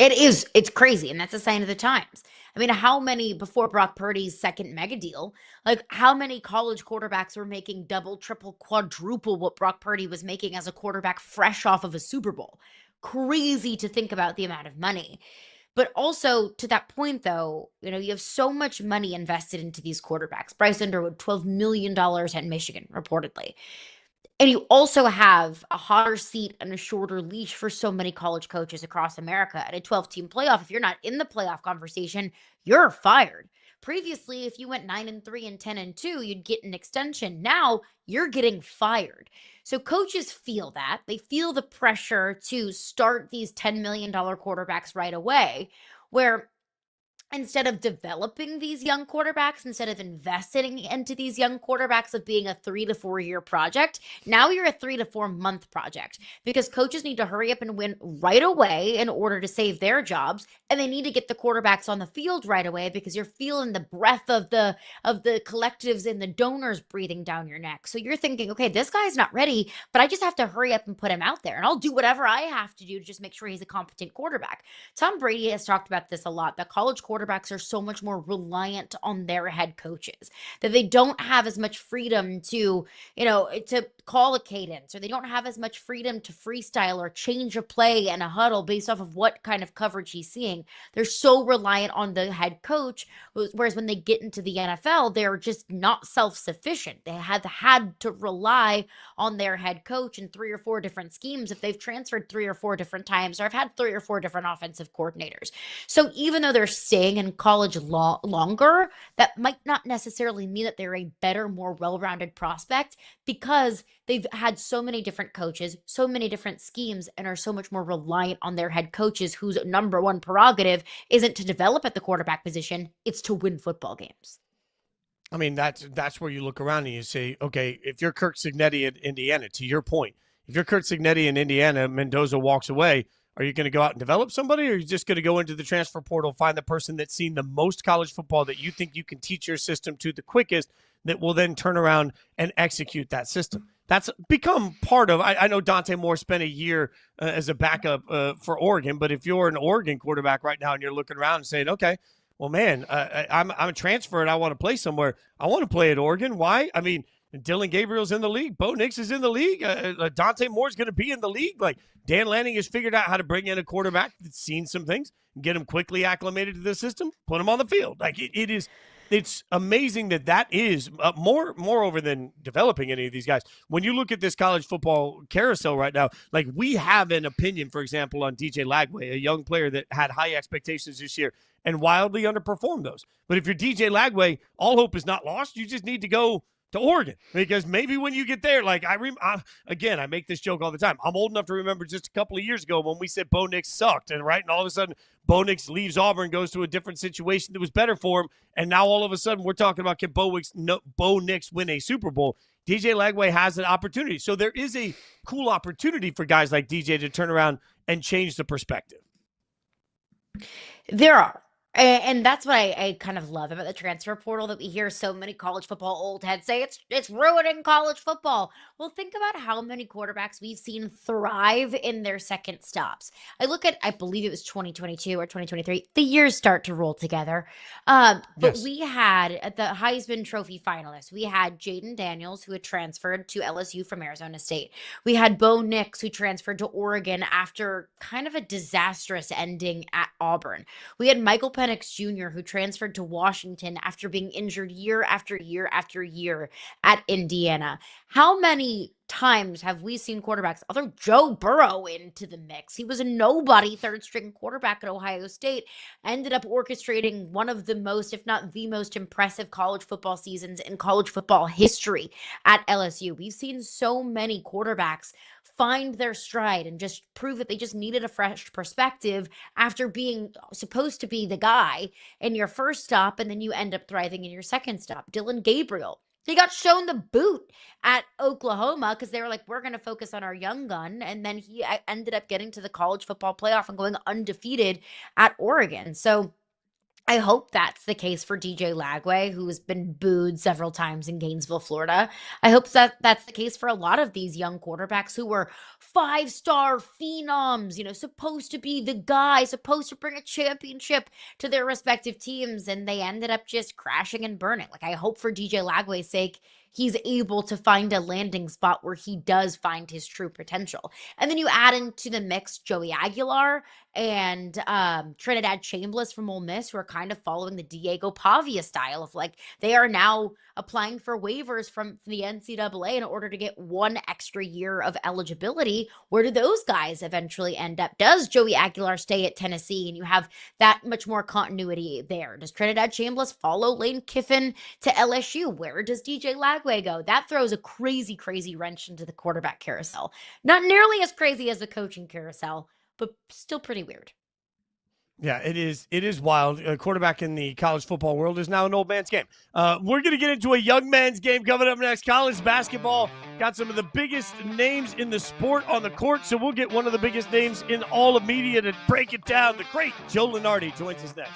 It is. It's crazy. And that's a sign of the times. I mean, how many before Brock Purdy's second mega deal, how many college quarterbacks were making double, triple, quadruple what Brock Purdy was making as a quarterback fresh off of a Super Bowl? Crazy to think about the amount of money. But also to that point, though, you have so much money invested into these quarterbacks. Bryce Underwood, $12 million at Michigan, reportedly. And you also have a hotter seat and a shorter leash for so many college coaches across America. At a 12-team playoff, if you're not in the playoff conversation, you're fired. Previously, if you went 9-3 and 10-2, you'd get an extension. Now you're getting fired. So coaches feel that. They feel the pressure to start these $10 million quarterbacks right away, where instead of developing these young quarterbacks, instead of investing into these young quarterbacks of being a 3 to 4 year project, now you're a 3 to 4 month project because coaches need to hurry up and win right away in order to save their jobs, and they need to get the quarterbacks on the field right away because you're feeling the breath of the collectives and the donors breathing down your neck. So you're thinking, okay, this guy's not ready, but I just have to hurry up and put him out there, and I'll do whatever I have to do to just make sure he's a competent quarterback. Tom Brady has talked about this a lot, that college quarterbacks are so much more reliant on their head coaches, that they don't have as much freedom to, to call a cadence, or they don't have as much freedom to freestyle or change a play in a huddle based off of what kind of coverage he's seeing. They're so reliant on the head coach, whereas when they get into the NFL, they're just not self-sufficient. They have had to rely on their head coach in 3 or 4 different schemes if they've transferred 3 or 4 different times, or have had 3 or 4 different offensive coordinators. So even though they're staying in college longer, that might not necessarily mean that they're a better, more well-rounded prospect, because they've had so many different coaches, so many different schemes, and are so much more reliant on their head coaches, whose number one prerogative isn't to develop at the quarterback position, it's to win football games. I mean, that's where you look around and you say, okay, if you're Kirk Cignetti in Indiana, to your point, if you're Kirk Cignetti in Indiana, Mendoza walks away, are you going to go out and develop somebody, or are you just going to go into the transfer portal, find the person that's seen the most college football that you think you can teach your system to the quickest, that will then turn around and execute that system? That's become part of, I know Dante Moore spent a year as a backup for Oregon, but if you're an Oregon quarterback right now and you're looking around and saying, okay, well, man, I'm a transfer and I want to play somewhere, I want to play at Oregon. Why? I mean, Dylan Gabriel's in the league. Bo Nix is in the league. Dante Moore's going to be in the league. Like, Dan Lanning has figured out how to bring in a quarterback that's seen some things, get him quickly acclimated to the system, put him on the field. Like, it's amazing that is moreover than developing any of these guys. When you look at this college football carousel right now, like, we have an opinion, for example, on DJ Lagway, a young player that had high expectations this year and wildly underperformed those. But if you're DJ Lagway, all hope is not lost. You just need to go to Oregon, because maybe when you get there, like, I make this joke all the time. I'm old enough to remember just a couple of years ago when we said Bo Nix sucked, and all of a sudden Bo Nix leaves Auburn, goes to a different situation that was better for him, and now all of a sudden we're talking about, can Bo Nix win a Super Bowl? DJ Lagway has an opportunity. So there is a cool opportunity for guys like DJ to turn around and change the perspective. There are. And that's what I kind of love about the transfer portal, that we hear so many college football old heads say it's ruining college football. Well, think about how many quarterbacks we've seen thrive in their second stops. I believe it was 2022 or 2023. The years start to roll together. But Yes. we had, at the Heisman Trophy finalists, we had Jaden Daniels, who had transferred to LSU from Arizona State. We had Bo Nix, who transferred to Oregon after kind of a disastrous ending at Auburn. We had Michael Penix Jr., who transferred to Washington after being injured year after year after year at Indiana. How many times have we seen quarterbacks, although Joe Burrow into the mix? He was a nobody third-string quarterback at Ohio State, ended up orchestrating one of the most, if not the most impressive college football seasons in college football history at LSU. We've seen so many quarterbacks find their stride and just prove that they just needed a fresh perspective after being supposed to be the guy in your first stop, and then you end up thriving in your second stop. Dylan Gabriel, he got shown the boot at Oklahoma because they were like, we're going to focus on our young gun. And then he ended up getting to the college football playoff and going undefeated at Oregon. So I hope that's the case for DJ Lagway, who has been booed several times in Gainesville, Florida. I hope that that's the case for a lot of these young quarterbacks who were 5-star phenoms, supposed to be the guy, supposed to bring a championship to their respective teams, and they ended up just crashing and burning. Like, I hope for DJ Lagway's sake, he's able to find a landing spot where he does find his true potential. And then you add into the mix Joey Aguilar and Trinidad Chambliss from Ole Miss, who are kind of following the Diego Pavia style of, like, they are now applying for waivers from the NCAA in order to get one extra year of eligibility. Where do those guys eventually end up? Does Joey Aguilar stay at Tennessee and you have that much more continuity there? Does Trinidad Chambliss follow Lane Kiffin to LSU? Where does DJ Lagway go? That throws a crazy, crazy wrench into the quarterback carousel. Not nearly as crazy as the coaching carousel, but still pretty weird. Yeah, it is. It is wild. A quarterback in the college football world is now an old man's game. We're going to get into a young man's game coming up next. College basketball got some of the biggest names in the sport on the court, so we'll get one of the biggest names in all of media to break it down. The great Joe Lunardi joins us next.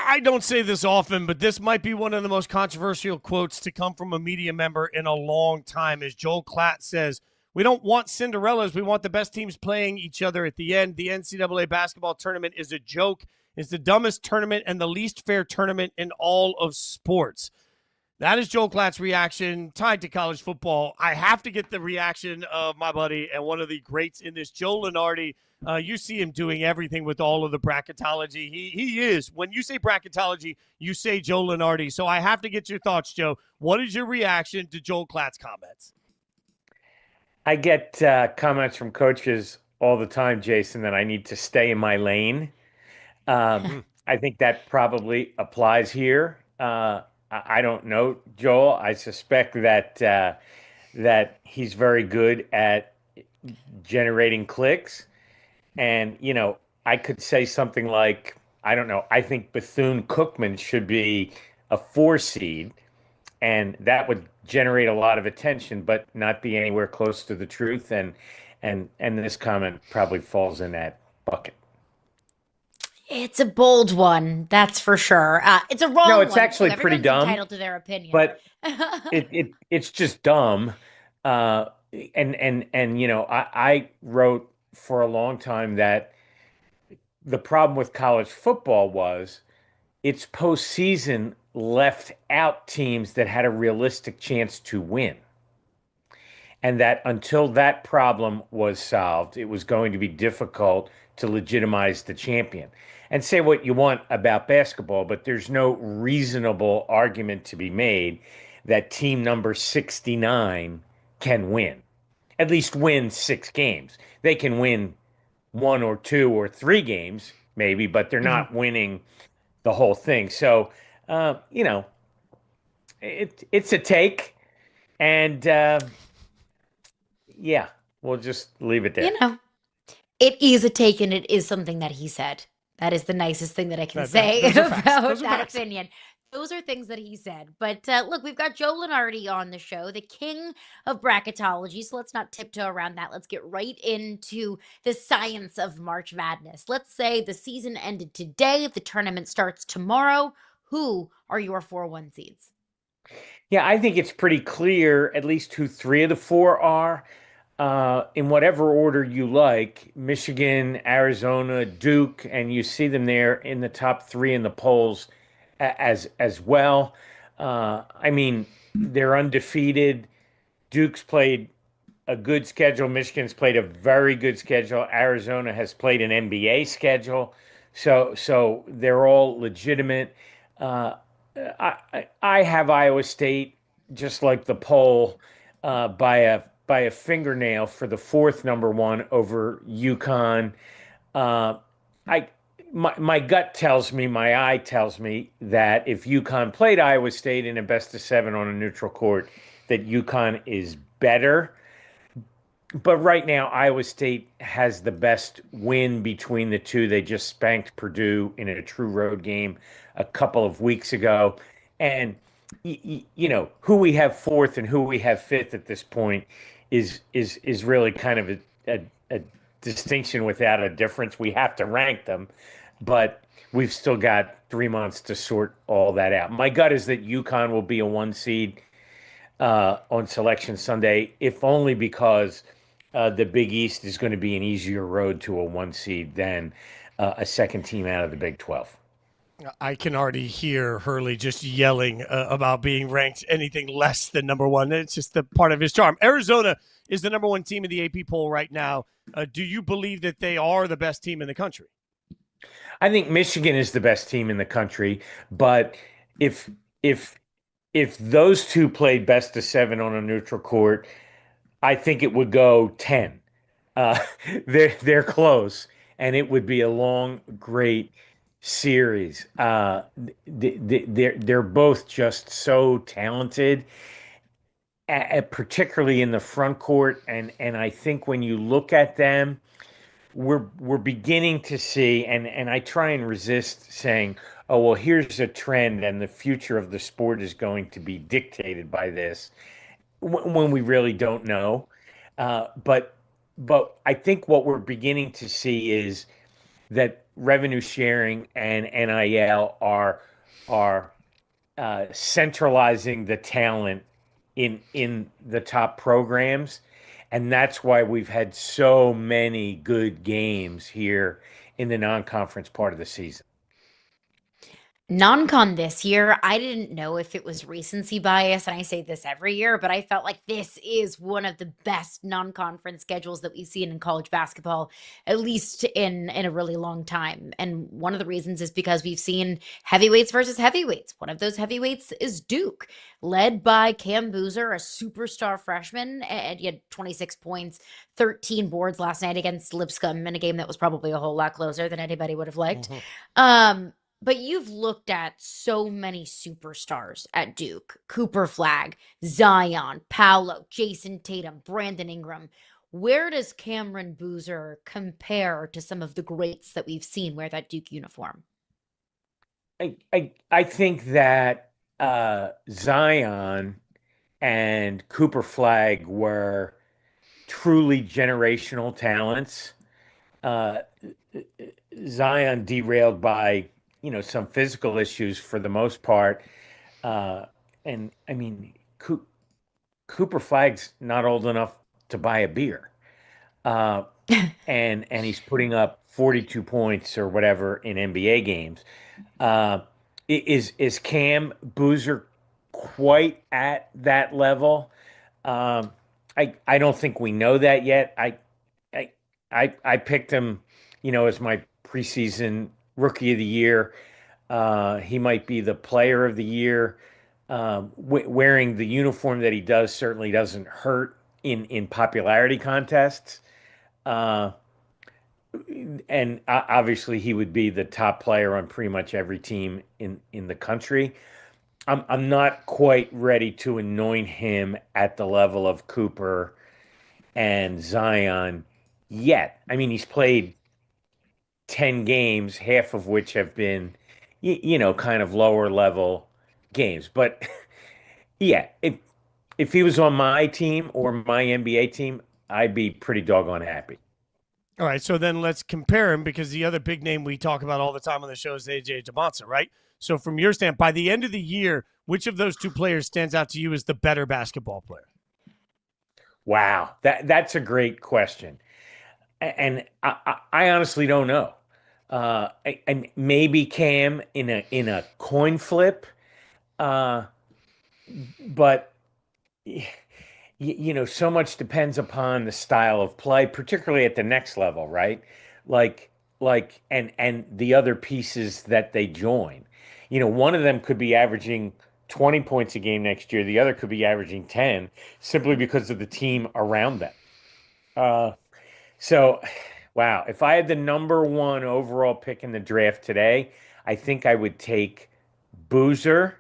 I don't say this often, but this might be one of the most controversial quotes to come from a media member in a long time. As Joel Klatt says, we don't want Cinderellas. We want the best teams playing each other at the end. The NCAA basketball tournament is a joke. It's the dumbest tournament and the least fair tournament in all of sports. That is Joel Klatt's reaction tied to college football. I have to get the reaction of my buddy and one of the greats in this, Joe Lunardi. You see him doing everything with all of the bracketology. He is. When you say bracketology, you say Joe Lunardi. So I have to get your thoughts, Joe. What is your reaction to Joel Klatt's comments? I get comments from coaches all the time, Jason, that I need to stay in my lane. I think that probably applies here. I don't know, Joel. I suspect that that he's very good at generating clicks. And, you know, I could say something like, I don't know, I think Bethune-Cookman should be a 4 seed, and that would generate a lot of attention, but not be anywhere close to the truth. And this comment probably falls in that bucket. It's a bold one, that's for sure. It's a wrong No, one. it's actually Look, pretty everyone's dumb, entitled to their opinion. but it's just dumb. And you know, I wrote for a long time that the problem with college football was its postseason left out teams that had a realistic chance to win. And that until that problem was solved, it was going to be difficult to legitimize the champion. And say what you want about basketball, but there's no reasonable argument to be made that team number 69 can win. At least win 6 games. They can win 1 or 2 or 3 games, maybe, but they're not winning the whole thing. So, you know, it's a take. And yeah, we'll just leave it there. You know, it is a take, and it is something that he said. That is the nicest thing that I can say about that opinion. Those are things that he said. But look, we've got Joe Lunardi on the show, the king of bracketology. So let's not tiptoe around that. Let's get right into the science of March Madness. Let's say the season ended today. The tournament starts tomorrow. Who are your 4-1 seeds? Yeah, I think it's pretty clear at least who three of the four are. In whatever order you like, Michigan, Arizona, Duke, and you see them there in the top three in the polls as well. I mean, they're undefeated. Duke's played a good schedule. Michigan's played a very good schedule. Arizona has played an NBA schedule. So they're all legitimate. Uh, I have Iowa State just like the poll by a fingernail for the fourth number one over UConn. Uh, I my gut tells me, my eye tells me that if UConn played Iowa State in a best of seven on a neutral court, that UConn is better. But right now, Iowa State has the best win between the two. They just spanked Purdue in a true road game a couple of weeks ago. And you know, who we have fourth and who we have fifth at this point is really kind of a distinction without a difference. We have to rank them, but we've still got 3 months to sort all that out. My gut is that UConn will be a one seed on Selection Sunday, if only because the Big East is going to be an easier road to a one seed than a second team out of the Big 12. I can already hear Hurley just yelling about being ranked anything less than number one. It's just the part of his charm. Arizona is the number one team in the AP poll right now. Do you believe that they are the best team in the country? I think Michigan is the best team in the country, but if if if those two played best of seven on a neutral court, I think it would go 10. Uh, they're close, and it would be a long, great series. They're both just so talented, particularly in the front court. And I think when you look at them, we're beginning to see, and I try and resist saying, oh, well, here's a trend, and the future of the sport is going to be dictated by this, when we really don't know. But I think what we're beginning to see is that revenue sharing and NIL are centralizing the talent in the top programs, and that's why we've had so many good games here in the non-conference part of the season. Non-con this year, I didn't know if it was recency bias, and I say this every year, but I felt like this is one of the best non-conference schedules that we've seen in college basketball, at least in a really long time. And one of the reasons is because we've seen heavyweights versus heavyweights. One of those heavyweights is Duke, led by Cam Boozer, a superstar freshman, and he had 26 points, 13 boards last night against Lipscomb in a game that was probably a whole lot closer than anybody would have liked. But you've looked at so many superstars at Duke: Cooper Flag, Zion, Paolo, Jason Tatum, Brandon Ingram. Where does Cameron Boozer compare to some of the greats that we've seen wear that Duke uniform? I think that Zion and Cooper Flag were truly generational talents. Uh, Zion derailed by some physical issues for the most part, and I mean Cooper Flag's not old enough to buy a beer, uh, and he's putting up 42 points or whatever in NBA games. Uh, is Cam Boozer quite at that level? Um, I don't think we know that yet. I I picked him, as my preseason rookie of the year. He might be the player of the year. Wearing the uniform that he does certainly doesn't hurt in popularity contests. Uh, and obviously he would be the top player on pretty much every team in the country. I'm not quite ready to anoint him at the level of Cooper and Zion yet. I mean, he's played 10 games, half of which have been, kind of lower level games. But yeah, if he was on my team or my NBA team, I'd be pretty doggone happy. All right, so then let's compare him because the other big name we talk about all the time on the show is AJ Dybantsa, right? So from your standpoint, by the end of the year, which of those two players stands out to you as the better basketball player? Wow, that's a great question, and I honestly don't know. And maybe Cam in a coin flip, but so much depends upon the style of play, particularly at the next level, right? Like and the other pieces that they join. One of them could be averaging 20 points a game next year. The other could be averaging 10 simply because of the team around them. So, wow, if I had the number one overall pick in the draft today, I think I would take Boozer,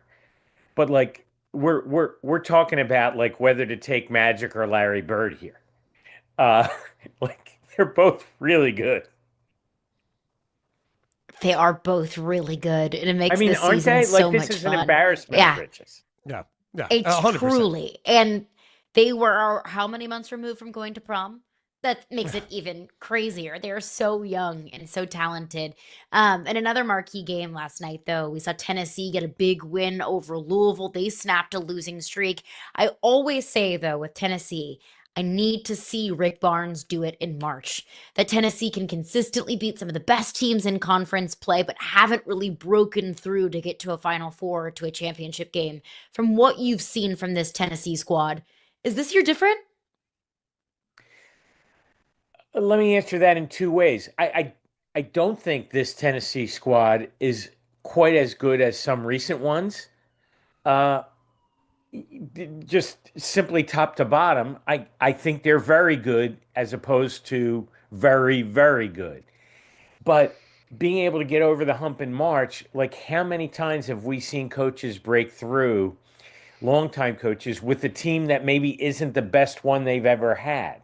but like we're talking about like whether to take Magic or Larry Bird here. Uh, like they're both really good. They are both really good, and it I makes mean, this aren't season they? Like so this much is an fun. embarrassment of Yeah, riches. Yeah, yeah, it's 100%. truly. And they were how many months removed from going to prom? That makes it even crazier. They're so young and so talented. In another marquee game last night, though, we saw Tennessee get a big win over Louisville. They snapped a losing streak. I always say, though, with Tennessee, I need to see Rick Barnes do it in March. That Tennessee can consistently beat some of the best teams in conference play, but haven't really broken through to get to a Final Four or to a championship game. From what you've seen from this Tennessee squad, is this year different? Let me answer that in two ways. I don't think this Tennessee squad is quite as good as some recent ones. Uh, just simply top to bottom, I think they're very good as opposed to very, very good. But being able to get over the hump in March, like how many times have we seen coaches break through, longtime coaches, with a team that maybe isn't the best one they've ever had?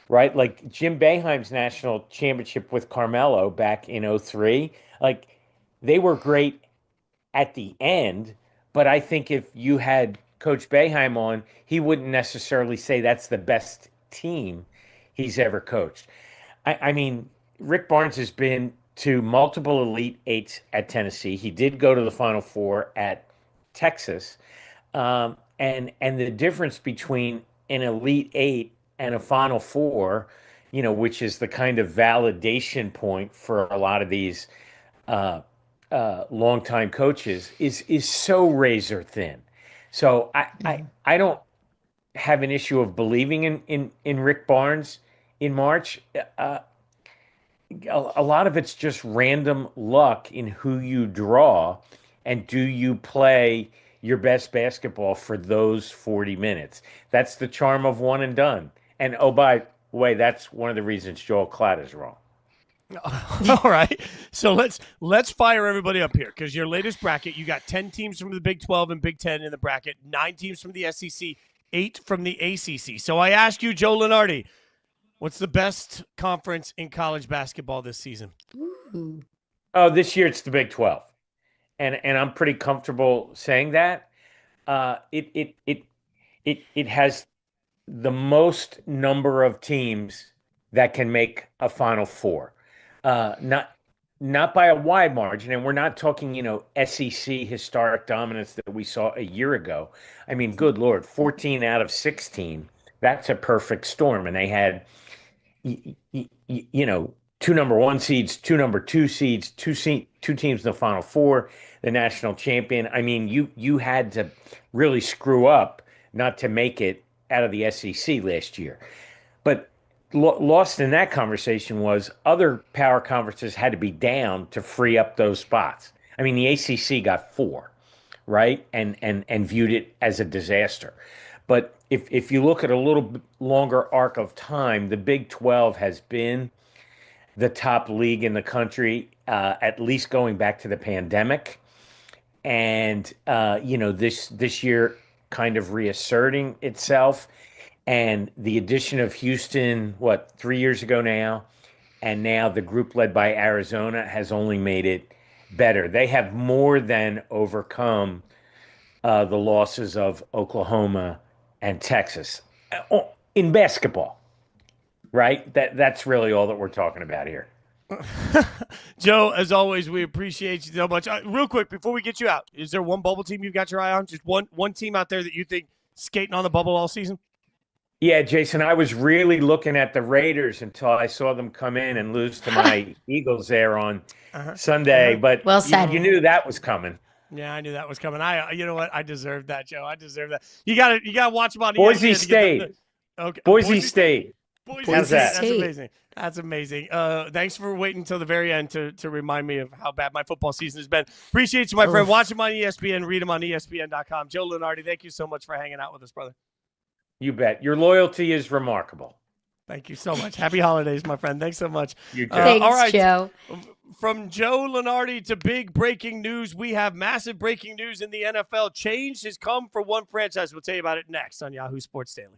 Right? Like Jim Boeheim's national championship with Carmelo back in '03. Like they were great at the end, but I think if you had Coach Boeheim on, he wouldn't necessarily say that's the best team he's ever coached. I mean, Rick Barnes has been to multiple Elite Eights at Tennessee. He did go to the Final Four at Texas. And the difference between an Elite Eight and a Final Four, which is the kind of validation point for a lot of these uh, longtime coaches, is so razor thin. So I don't have an issue of believing in Rick Barnes in March. A lot of it's just random luck in who you draw, and do you play your best basketball for those 40 minutes. That's the charm of one and done. And oh, by the way, that's one of the reasons Joel Klatt is wrong. All right. So let's fire everybody up here because your latest bracket, you got 10 teams from the Big 12 and Big 10 in the bracket, 9 teams from the SEC, 8 from the ACC. So I ask you, Joe Lunardi, what's the best conference in college basketball this season? Ooh. Oh, this year it's the Big 12. And I'm pretty comfortable saying that. It has the most number of teams that can make a Final Four. Not by a wide margin, and we're not talking, SEC historic dominance that we saw a year ago. I mean, good Lord, 14 out of 16. That's a perfect storm, and they had, two number one seeds, two number two seeds, two teams in the Final Four, the national champion. I mean, you had to really screw up not to make it out of the SEC last year. But lost in that conversation was other power conferences had to be down to free up those spots. I mean, the ACC got 4, right? And viewed it as a disaster. But if you look at a little bit longer arc of time, the Big 12 has been the top league in the country, at least going back to the pandemic. And, this year kind of reasserting itself. And the addition of Houston, 3 years ago now, and now the group led by Arizona has only made it better. They have more than overcome the losses of Oklahoma and Texas in basketball, right? That's really all that we're talking about here. Joe, as always, we appreciate you so much. Real quick, before we get you out, is there one bubble team you've got your eye on? Just one team out there that you think skating on the bubble all season? Yeah, Jason, I was really looking at the Raiders until I saw them come in and lose to my Eagles there on Sunday. But Well said. you knew that was coming. Yeah, I knew that was coming. You know what? I deserved that, Joe. I deserve that. You gotta watch them on Boise ESPN to get State. Okay. Boise State. How's that? That's State. amazing. That's amazing. Thanks for waiting until the very end to remind me of how bad my football season has been. Appreciate you, my friend. Watch them on ESPN. Read them on ESPN.com. Joe Lunardi, thank you so much for hanging out with us, brother. You bet. Your loyalty is remarkable. Thank you so much. Happy holidays, my friend. Thanks so much. You too. Thanks, all right, Joe. From Joe Lunardi to big breaking news, we have massive breaking news in the NFL. Change has come for one franchise. We'll tell you about it next on Yahoo Sports Daily.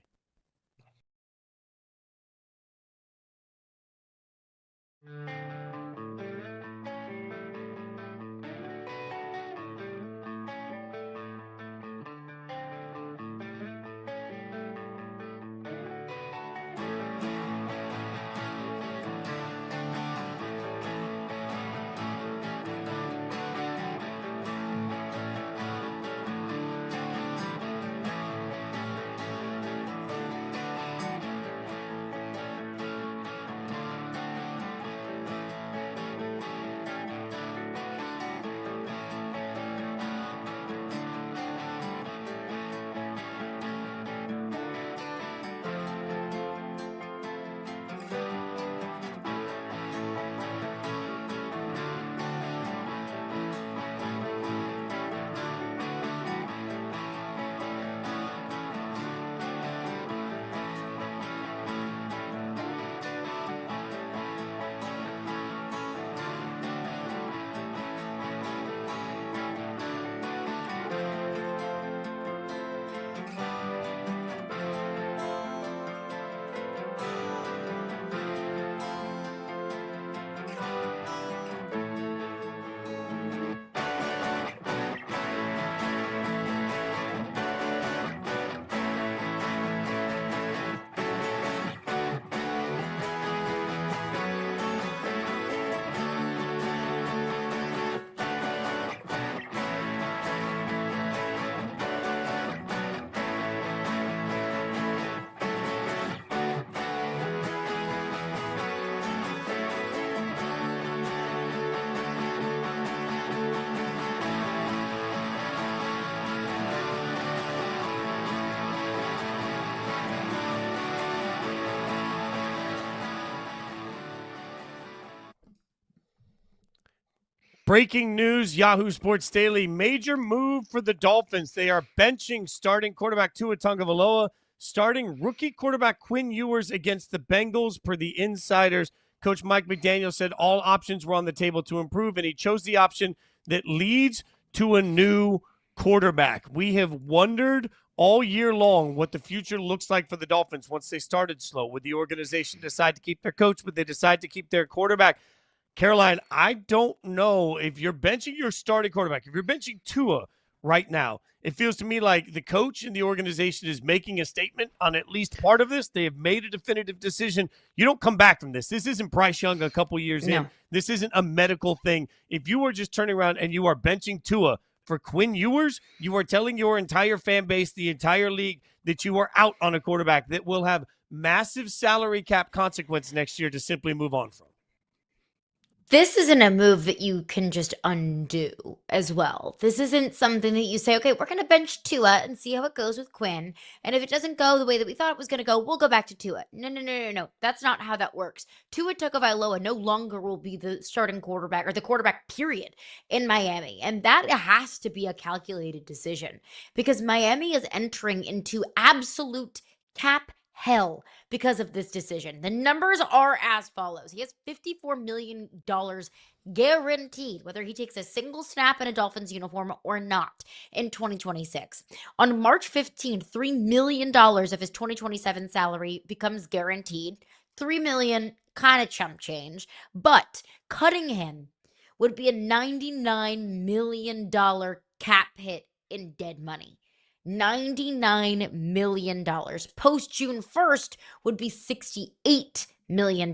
Breaking news, Yahoo Sports Daily. Major move for the Dolphins. They are benching starting quarterback Tua Tagovailoa, starting rookie quarterback Quinn Ewers against the Bengals per the insiders. Coach Mike McDaniel said all options were on the table to improve, and he chose the option that leads to a new quarterback. We have wondered all year long what the future looks like for the Dolphins once they started slow. Would the organization decide to keep their coach? Would they decide to keep their quarterback? Caroline, I don't know if you're benching your starting quarterback. If you're benching Tua right now, it feels to me like the coach and the organization is making a statement on at least part of this. They have made a definitive decision. You don't come back from this. This isn't Bryce Young a couple years in. This isn't a medical thing. If you are just turning around and you are benching Tua for Quinn Ewers, you are telling your entire fan base, the entire league, that you are out on a quarterback that will have massive salary cap consequence next year to simply move on from. This isn't a move that you can just undo as well. This isn't something that you say, okay, we're going to bench Tua and see how it goes with Quinn. And if it doesn't go the way that we thought it was going to go, we'll go back to Tua. No. That's not how that works. Tua Tagovailoa no longer will be the starting quarterback or the quarterback period in Miami. And that has to be a calculated decision because Miami is entering into absolute cap hell because of this decision. The numbers are as follows. He has $54 million guaranteed, whether he takes a single snap in a Dolphins uniform or not in 2026. On March 15th, $3 million of his 2027 salary becomes guaranteed. $3 million, kind of chump change, but cutting him would be a $99 million cap hit in dead money. $99 million. Post June 1st would be $68 million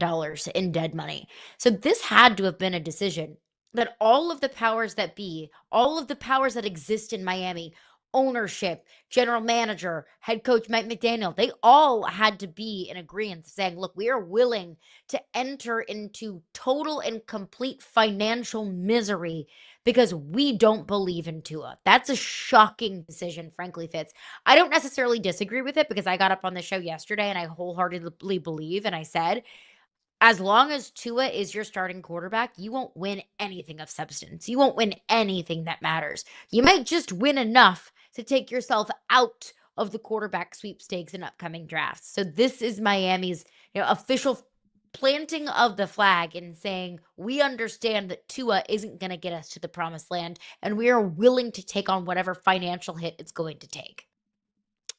in dead money. So this had to have been a decision that all of the powers that be, all of the powers that exist in Miami, ownership, general manager, head coach Mike McDaniel, they all had to be in agreement saying, look, we are willing to enter into total and complete financial misery because we don't believe in Tua. That's a shocking decision, frankly, Fitz. I don't necessarily disagree with it because I got up on the show yesterday and I wholeheartedly believe, and I said, as long as Tua is your starting quarterback, you won't win anything of substance. You won't win anything that matters. You might just win enough to take yourself out of the quarterback sweepstakes in upcoming drafts. So this is Miami's official planting of the flag and saying, we understand that Tua isn't going to get us to the promised land, and we are willing to take on whatever financial hit it's going to take.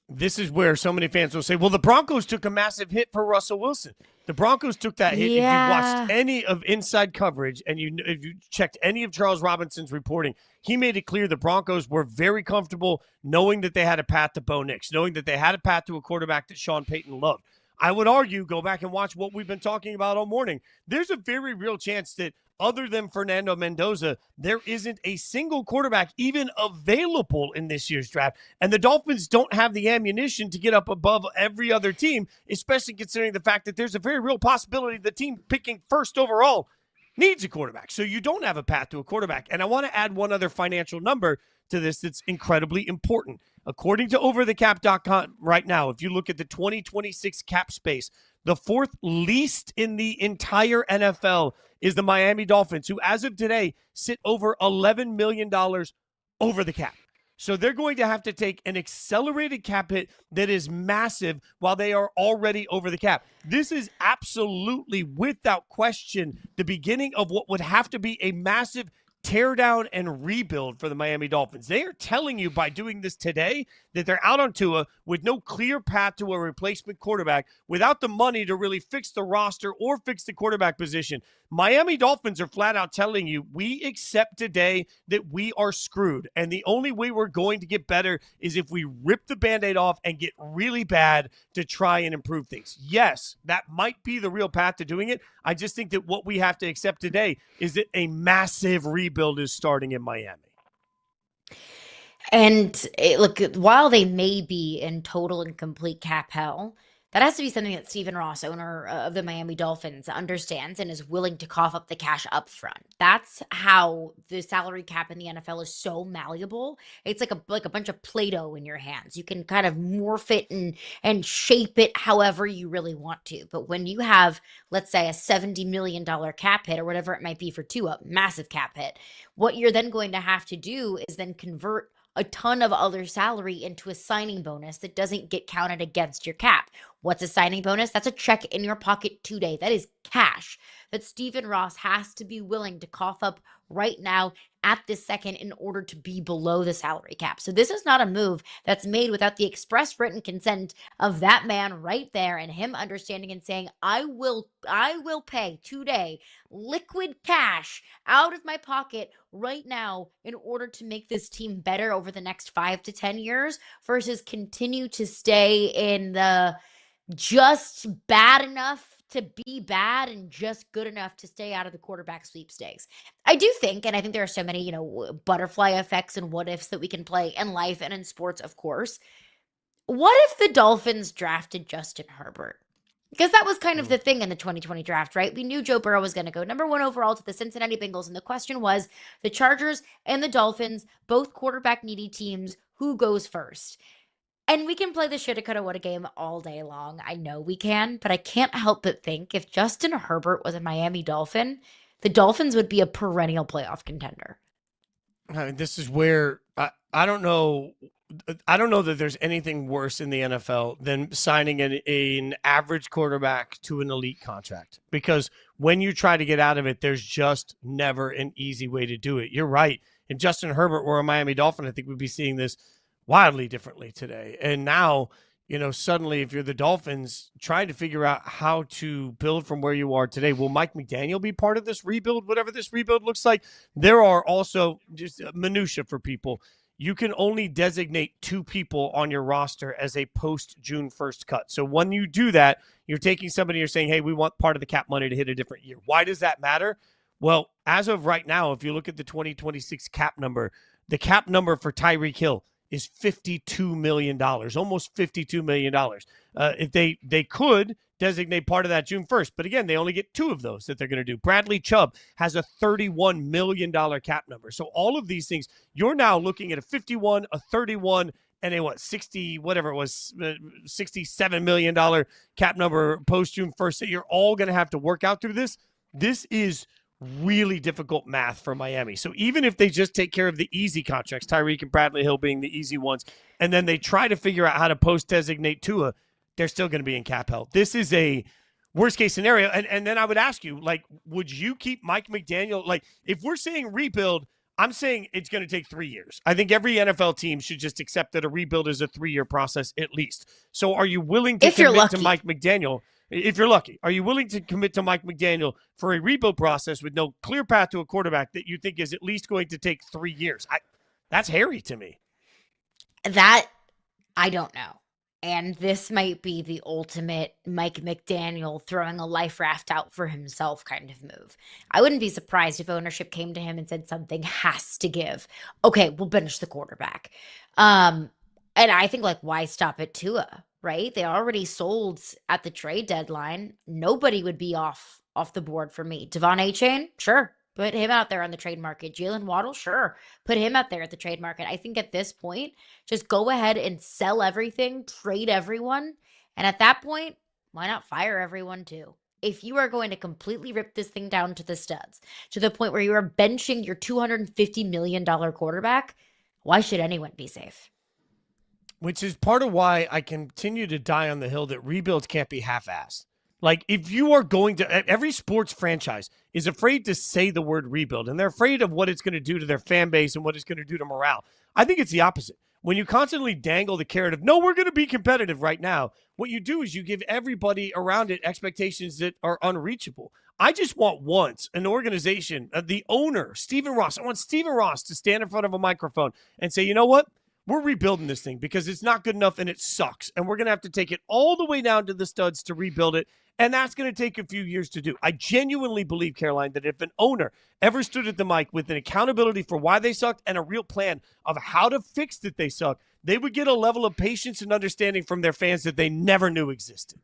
This is where so many fans will say, well, the Broncos took a massive hit for Russell Wilson. The Broncos took that hit. Yeah. If you watched any of Inside Coverage and if you checked any of Charles Robinson's reporting, he made it clear the Broncos were very comfortable knowing that they had a path to Bo Nix, knowing that they had a path to a quarterback that Sean Payton loved. I would argue, go back and watch what we've been talking about all morning. There's a very real chance that other than Fernando Mendoza, there isn't a single quarterback even available in this year's draft. And the Dolphins don't have the ammunition to get up above every other team, especially considering the fact that there's a very real possibility the team picking first overall needs a quarterback. So you don't have a path to a quarterback. And I want to add one other financial number to this that's incredibly important. According to overthecap.com right now, if you look at the 2026 cap space, the fourth least in the entire NFL is the Miami Dolphins, who as of today sit over $11 million over the cap. So they're going to have to take an accelerated cap hit that is massive while they are already over the cap. This is absolutely, without question, the beginning of what would have to be a massive tear down and rebuild for the Miami Dolphins. They are telling you by doing this today that they're out on Tua with no clear path to a replacement quarterback, without the money to really fix the roster or fix the quarterback position. Miami Dolphins are flat out telling you, we accept today that we are screwed. And the only way we're going to get better is if we rip the Band-Aid off and get really bad to try and improve things. Yes, that might be the real path to doing it. I just think that what we have to accept today is that a massive rebuild is starting in Miami. And look, while they may be in total and complete cap hell, that has to be something that Stephen Ross, owner of the Miami Dolphins, understands and is willing to cough up the cash up front. That's how the salary cap in the NFL is so malleable. It's like a bunch of Play-Doh in your hands. You can kind of morph it and shape it however you really want to. But when you have, let's say, a $70 million cap hit or whatever it might be for Tua, massive cap hit, what you're then going to have to do is then convert a ton of other salary into a signing bonus that doesn't get counted against your cap. What's a signing bonus? That's a check in your pocket today. That is cash that Stephen Ross has to be willing to cough up right now at this second in order to be below the salary cap. So this is not a move that's made without the express written consent of that man right there and him understanding and saying, I will pay today liquid cash out of my pocket right now in order to make this team better over the next 5 to 10 years versus continue to stay in the just bad enough to be bad and just good enough to stay out of the quarterback sweepstakes. I do think, and I think there are so many, butterfly effects and what ifs that we can play in life and in sports, of course. What if the Dolphins drafted Justin Herbert? Because that was kind of the thing in the 2020 draft, right? We knew Joe Burrow was going to go number 1 overall to the Cincinnati Bengals. And the question was the Chargers and the Dolphins, both quarterback needy teams, who goes first? And we can play the shoulda, coulda, woulda game all day long. I know we can, but I can't help but think if Justin Herbert was a Miami Dolphin, the Dolphins would be a perennial playoff contender. This is where I don't know. I don't know that there's anything worse in the NFL than signing an average quarterback to an elite contract, because when you try to get out of it, there's just never an easy way to do it. You're right. If Justin Herbert were a Miami Dolphin, I think we'd be seeing this wildly differently today. And now, suddenly if you're the Dolphins trying to figure out how to build from where you are today, will Mike McDaniel be part of this rebuild, whatever this rebuild looks like? There are also just minutia for people. you can only designate 2 people on your roster as a post-June 1st cut. So when you do that, you're taking somebody, you're saying, hey, we want part of the cap money to hit a different year. Why does that matter? Well, as of right now, if you look at the 2026 cap number, the cap number for Tyreek Hill is $52 million, almost $52 million. If they could designate part of that June 1st, but again, they only get 2 of those that they're going to do. Bradley Chubb has a $31 million cap number. So all of these things, you're now looking at a 51, a 31, and a 60, whatever it was, $67 million cap number post June 1st that you're all going to have to work out through this. This is really difficult math for Miami. So even if they just take care of the easy contracts, Tyreek and Bradley Hill being the easy ones, and then they try to figure out how to post-designate Tua, they're still going to be in cap hell. This is a worst-case scenario. And then I would ask you, like, would you keep Mike McDaniel? Like, if we're saying rebuild, I'm saying it's going to take 3 years. I think every NFL team should just accept that a rebuild is a 3-year process at least. So are you willing to commit to Mike McDaniel? If you're lucky, are you willing to commit to Mike McDaniel for a rebuild process with no clear path to a quarterback that you think is at least going to take 3 years? That's hairy to me. That I don't know. And this might be the ultimate Mike McDaniel throwing a life raft out for himself kind of move. I wouldn't be surprised if ownership came to him and said something has to give. Okay, we'll bench the quarterback. And I think, like, why stop at Tua, right? They already sold at the trade deadline. Nobody would be off the board for me. Devon A-Chain, sure. Put him out there on the trade market. Jalen Waddle, sure. Put him out there at the trade market. I think at this point, just go ahead and sell everything, trade everyone. And at that point, why not fire everyone too? If you are going to completely rip this thing down to the studs, to the point where you are benching your $250 million quarterback, why should anyone be safe? Which is part of why I continue to die on the hill that rebuilds can't be half-assed. Like, if you are going to, every sports franchise is afraid to say the word rebuild, and they're afraid of what it's going to do to their fan base and what it's going to do to morale. I think it's the opposite. When you constantly dangle the carrot of, no, we're going to be competitive right now, what you do is you give everybody around it expectations that are unreachable. I just want once an organization, the owner, Stephen Ross, I want Stephen Ross to stand in front of a microphone and say, you know what? We're rebuilding this thing because it's not good enough and it sucks. And we're going to have to take it all the way down to the studs to rebuild it. And that's going to take a few years to do. I genuinely believe, Caroline, that if an owner ever stood at the mic with an accountability for why they sucked and a real plan of how to fix that they suck, they would get a level of patience and understanding from their fans that they never knew existed.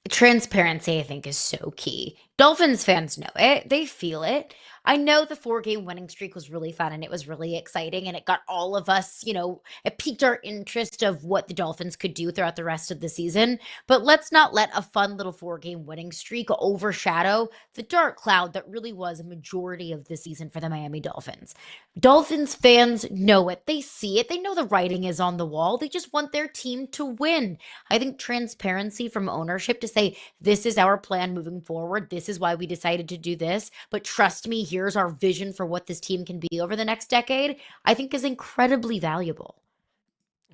Transparency, I think, is so key. Dolphins fans know it. They feel it. I know the 4-game winning streak was really fun and it was really exciting and it got all of us, it piqued our interest of what the Dolphins could do throughout the rest of the season. But let's not let a fun little 4-game winning streak overshadow the dark cloud that really was a majority of the season for the Miami Dolphins. Dolphins fans know it. They see it. They know the writing is on the wall. They just want their team to win. I think transparency from ownership to say, this is our plan moving forward. This is why we decided to do this. But trust me, here's our vision for what this team can be over the next decade, I think is incredibly valuable.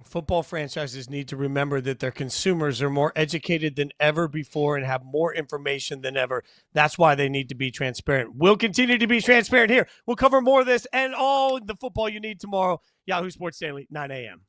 Football franchises need to remember that their consumers are more educated than ever before and have more information than ever. That's why they need to be transparent. We'll continue to be transparent here. We'll cover more of this and all the football you need tomorrow. Yahoo Sports Daily, 9 a.m.